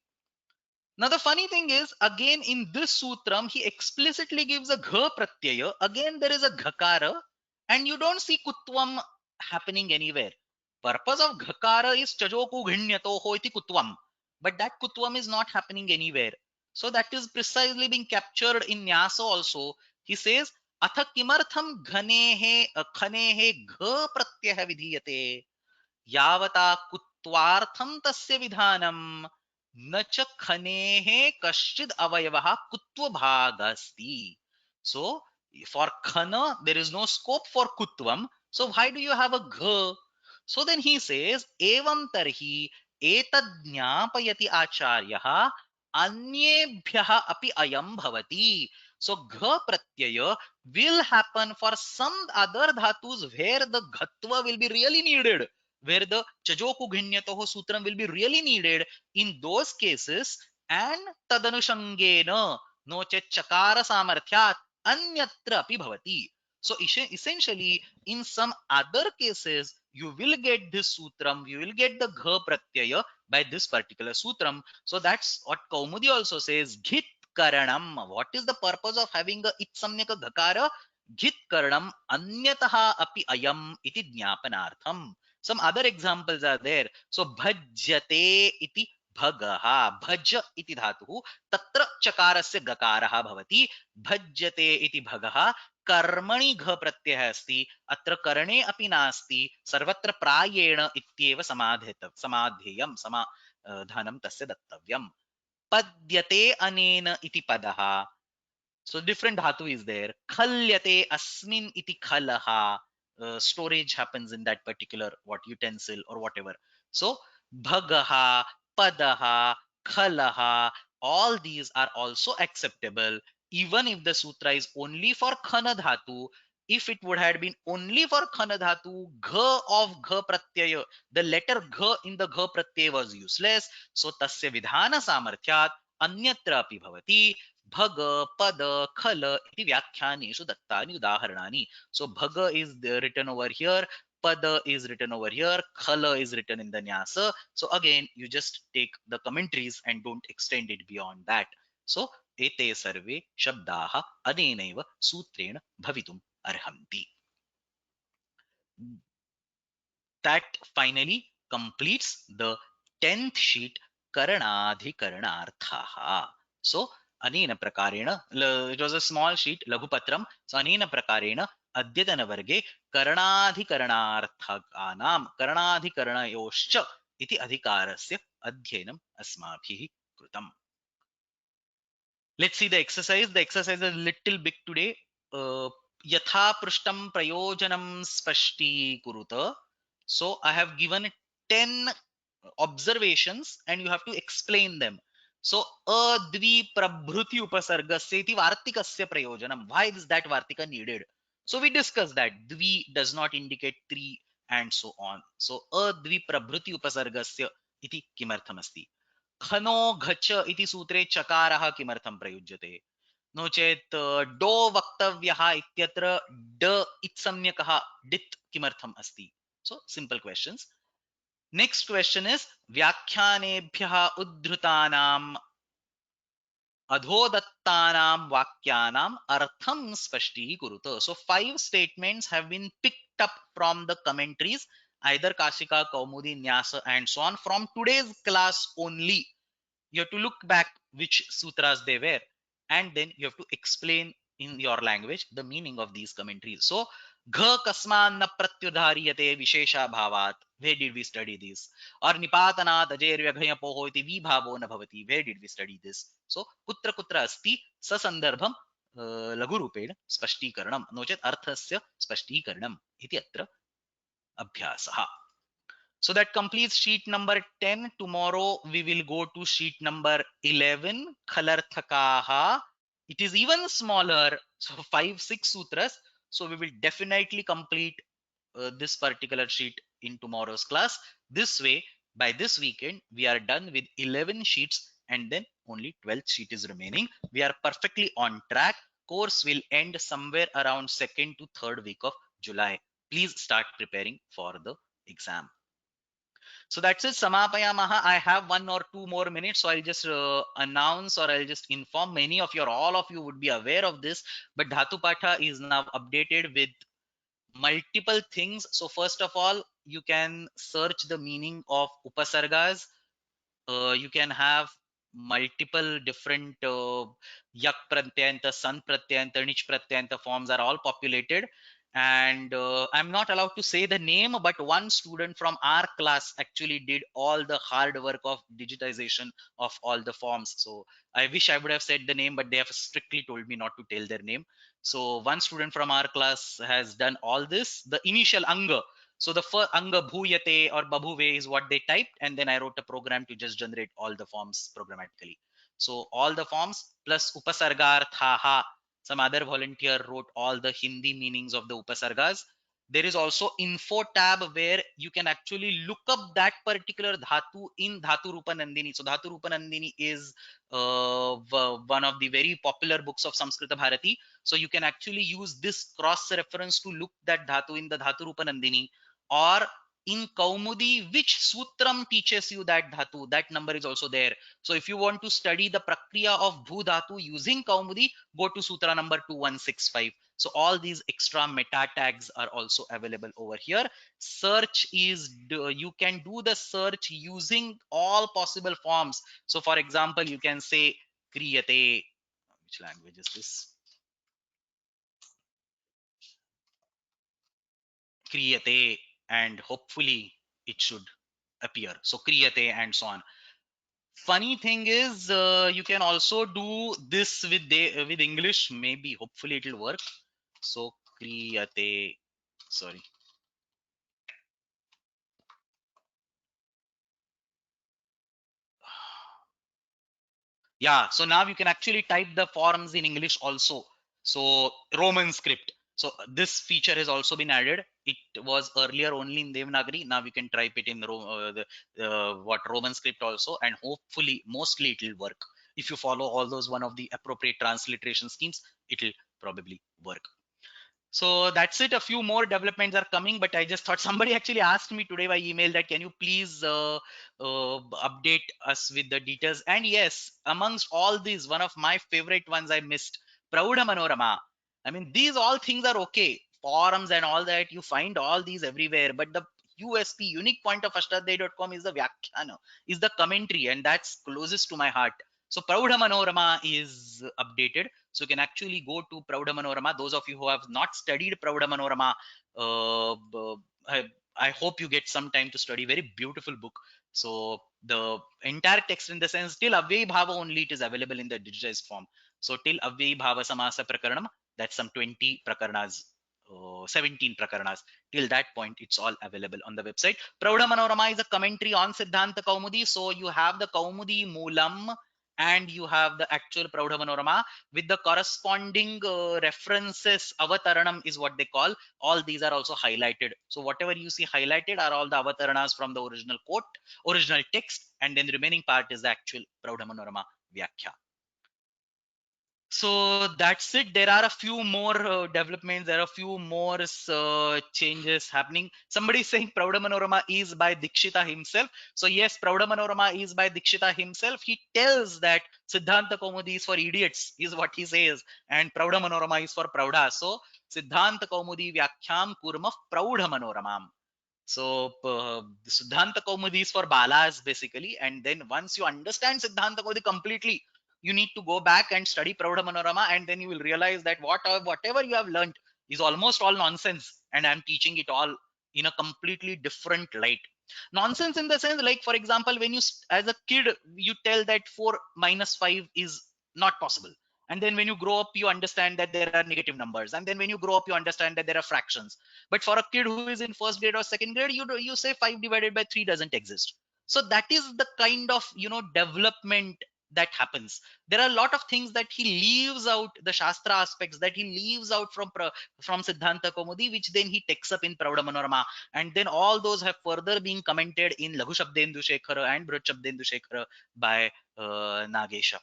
Speaker 1: Now the funny thing is, again in this sutram, he explicitly gives a gha pratyaya. Again there is a ghakara, and you don't see kutvam happening anywhere. Purpose of ghakara is chajoku ghinyato iti kutvam, but that kutvam is not happening anywhere. So that is precisely being captured in nyasa also. He says, atha kimartham ghanehe khanehe gha pratyaya vidhiyate यावता कुत्वार्थं तस्य विधानम न च खनेः कश्चिद अवयवः कुत्वभागस्ति. So for khana there is no scope for kutvam, so why do you have a gha? So then he says evam tarhi etad jnapayati acharyah anyebhyah api ayam bhavati. So gha pratyaya will happen for some other dhatus where the ghatva will be really needed, where the chajoku ghinyatoh sutram will be really needed. In those cases, and tadanushangena no chet chakara samarthyat anyatra api bhavati. So essentially in some other cases you will get this sutram, you will get the gha pratyaya by this particular sutram. So that's what Kaumudi also says, ghit karanam. What is the purpose of having a itsamyaka ghakara? Ghit karanam anyataha api ayam iti jnapanartham. Some other examples are there. So bhajyate iti bhagaha, bhaj iti dhatuः तत्र चकारस्य गकारः भवति. भज्यते इति भगः कर्मणि घ प्रत्ययः अस्ति, अत्र करणे अपि नास्ति, सर्वत्र प्रायेण इत्येव समाधेयं, समाधानं तस्य दत्तव्यम्. पद्यते अनेन इति पदः. So different dhatu is there. Khalyate asmin iti khalaha. Storage happens in that particular what utensil or whatever. So bhagaha, padaha, khalaha, all these are also acceptable. even if the sutra is only for khana dhatu, if it would have been only for khana dhatu, gha of gha pratyaya, the letter gha in the gha pratyaya was useless. So tasya vidhana samarthyat anyatra api bhavati bhaga pada khala iti vyakkhyaneshu dattani udaharanani. So bhaga is written over here, pada is written over here, khala is written in the nyasa. So again, you just take the commentaries and don't extend it beyond that. So एते सर्वे शब्दाः अनेनैव सूत्रेण भवितुम् अर्हन्ति. That finally completes the 10th sheet karanadhikaranarthaः. So अनेन प्रकारेण, it was a small sheet लघुपत्रं. So अनेन प्रकारेण अद्यतनवर्गे करणाधिकरणार्थकानां इति अधिकारस्य अध्ययनम् अस्माभिः कृतम्. Let's see the exercise. The exercise is a little big today. Yatha prishtam prayojanam spashti kuruta. So I have given 10 observations and you have to explain them. So advi prabhuti upasargasya iti vartikasya prayojanam. Why is that vartika needed? So we discussed that dvi does not indicate three and so on. So advi prabhuti upasargasya iti kimartham asti. खनो घच इति सूत्रे चकारः किमर्थं प्रयुज्यते? No चेत् dough वक्तव्यः इत्यत्र ड इत्संज्ञकः डित् किमर्थम् अस्ति? So simple questions. Next question is व्याख्यानेभ्यः उद्धृतानाम् अधोदत्तानां वाक्यानाम् अर्थं स्पष्टीकुरुत. So five statements have been picked up from the commentaries, either Kashika, Kaumudi, Nyasa and so on, from today's class only. You have to look back which sutras they were, and then you have to explain in your language the meaning of these commentaries. So gha kasman na pratyudhariyate vishesha bhavat, where did we study this? Or nipatanat ajervyaghyapoho iti vibhavo na bhavati, where did we study this? So kutra kutra asti sasandarbham लघुरूपेण स्पष्टीकरणं नो चेत् अर्थस्य स्पष्टीकरणम् इति अत्र अभ्यासः. So that completes sheet number 10. Tomorrow we will go to sheet number 11, Khalarthakaha. It is even smaller, so 5, 6 sutras. So we will definitely complete this particular sheet in tomorrow's class. This way, by this weekend, we are done with 11 sheets and then only 12th sheet is remaining. We are perfectly on track. Course will end somewhere around 2nd to 3rd week of July. Please start preparing for the exam. So that's it, Samapayamaha. I have 1 or 2 more minutes, so I'll just announce or I'll just inform. Many of your, all of you would be aware of this, but Dhatu Patha is now updated with multiple things. So first of all, you can search the meaning of Upasargas. You can have multiple different yak pratyanta, san pratyanta, nich pratyanta forms are all populated. And I'm not allowed to say the name, but one student from our class actually did all the hard work of digitization of all the forms. So I wish I would have said the name, but they have strictly told me not to tell their name. So one student from our class has done all this. The initial anga, so the first anga bhuyate or babhuve is what they typed, and then I wrote a program to just generate all the forms programmatically. So all the forms plus upasargarthaha. Some other volunteer wrote all the Hindi meanings of the upasargas. There is also info tab where you can actually look up that particular dhatu in Dhatu Rupa Nandini. So Dhatu Rupa Nandini is one of the very popular books of Samskrita Bharati. So you can actually use this cross reference to look that dhatu in the Dhatu Rupa Nandini, or in Kaumudi, which sutram teaches you that dhatu, that number is also there. So if you want to study the prakriya of bhu dhatu using Kaumudi, go to sutra number 2165. So all these extra meta tags are also available over here. Search is, you can do the search using all possible forms. So for example, you can say kriyate. Which language is this? Kriyate, and hopefully it should appear. So kriyate and so on. Funny thing is, you can also do this with English. Maybe, hopefully, it will work. So kriyate. Sorry. Yeah, so now you can actually type the forms in English also. So Roman script. So this feature has also been added. It was earlier only in Devanagari. Now you can type it in what Roman script also, and hopefully, mostly it will work. If you follow all those one of the appropriate transliteration schemes, it will probably work. So that's it. A few more developments are coming, but I just thought somebody actually asked me today by email that can you please update us with the details. And yes, amongst all these, one of my favorite ones I missed, Praudha Manorama. I mean, these all things are okay. Forums and all that, you find all these everywhere. But the USP, unique point of Ashtadhyayi.com is the Vyakhyana, is the commentary, and that's closest to my heart. So Praudha Manorama is updated. So you can actually go to Praudha Manorama. Those of you who have not studied Praudha Manorama, I hope you get some time to study. Very beautiful book. So the entire text, in the sense, till Avyayi Bhava only it is available in the digitized form. So till Avyayi Bhava Samasa Prakaranam, that's some 20 Prakarnas, 17 Prakarnas. Till that point, it's all available on the website. Praudha Manorama is a commentary on Siddhanta Kaumudi. So you have the Kaumudi Moolam and you have the actual Praudha Manorama with the corresponding references. Avataranam is what they call. All these are also highlighted. So whatever you see highlighted are all the avataranas from the original quote, original text, and then the remaining part is the actual Praudha Manorama Vyakhya. So that's it. There are a few more developments. There are a few more changes happening. Somebody is saying Praudha Manorama is by Dikshita himself. So yes, Praudha Manorama is by Dikshita himself. He tells that Siddhanta Kaumudi is for idiots, is what he says, and Praudha Manorama is for Praudha. So Siddhanta Kaumudi Vyakhyam Kurma Praudha Manoramam. So Siddhanta Kaumudi is for balas basically, and then once you understand Siddhanta Kaumudi completely, you need to go back and study Praudha Manorama, and then you will realize that whatever you have learned is almost all nonsense, and I'm teaching it all in a completely different light. Nonsense in the sense, like for example, when you as a kid you tell that 4 minus 5 is not possible, and then when you grow up you understand that there are negative numbers, and then when you grow up you understand that there are fractions. But for a kid who is in first grade or second grade, you say 5 divided by 3 doesn't exist. So that is the kind of development that happens. There are a lot of things that he leaves out, the Shastra aspects that he leaves out from Siddhanta Kaumudi, which then he takes up in Praudha Manorama, and then all those have further been commented in Laghu Shabdendu Shekhara and Brut Shabdendu Shekhara by Nagesha.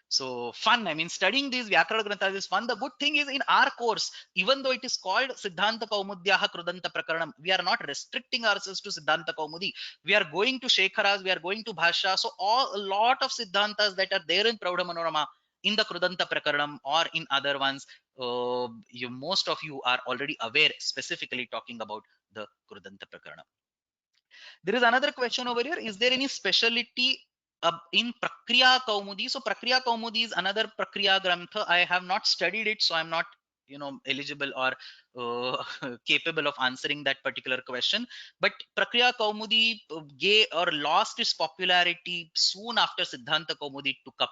Speaker 1: So fun. I mean, studying these Vyakarana Granthas is fun. The good thing is in our course, even though it is called Siddhanta Kaumudyaha Krudanta Prakaranam, we are not restricting ourselves to Siddhanta Kaumudi. We are going to Shekharas, we are going to Bhasha. So a lot of Siddhantas that are there in Praudha Manorama, in the Krudanta Prakaranam or in other ones, most of you are already aware, specifically talking about the Krudanta Prakaranam. There is another question over here. Is there any specialty in Prakriya Kaumudi? So Prakriya Kaumudi is another Prakriya Grantha. I have not studied it, so I'm not eligible or capable of answering that particular question. But Prakriya Kaumudi or lost its popularity soon after Siddhanta Kaumudi took up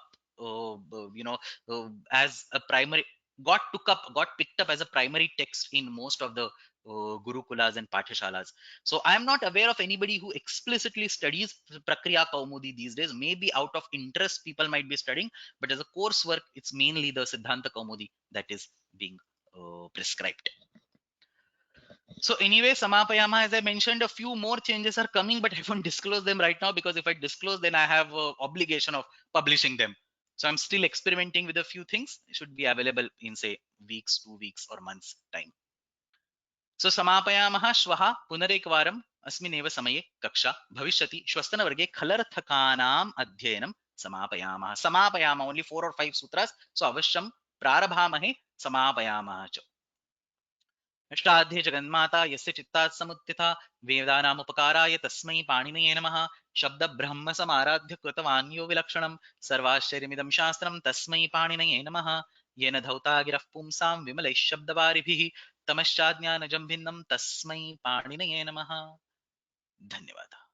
Speaker 1: as a primary, got picked up as a primary text in most of the Gurukulas and Pathashalas. So I'm not aware of anybody who explicitly studies Prakriya Kaumudi these days. Maybe out of interest, people might be studying, but as a coursework, it's mainly the Siddhanta Kaumudi that is being prescribed. So anyway, Samapayama, as I mentioned, a few more changes are coming, but I won't disclose them right now because if I disclose, then I have obligation of publishing them. So I'm still experimenting with a few things. It should be available in say weeks, 2 weeks, or months time. सो समापयामः श्वः पुनरेकवारम् अस्मिन्नेव समये कक्षा भविष्यति श्वस्तनवर्गे खलर्थकानाम् अध्ययनं समापयामः only 4 or 5 sutras, so अवश्यं प्रारभामहे समापयामः च. अष्टाध्ये जगन्माता यस्य चित्तात् समुत्थिता वेदानामुपकाराय तस्मै पाणिनये नमः. शब्दब्रह्म समाराध्य कृतवान् यो विलक्षणं सर्वाश्चर्यमिदं शास्त्रं तस्मै पाणिनये नमः. येन धौता गिरः पुंसां विमलैः शब्दवारिभिः तमश्चाज्ञानजं भिन्नं तस्मै पाणिनये नमः. धन्यवादः.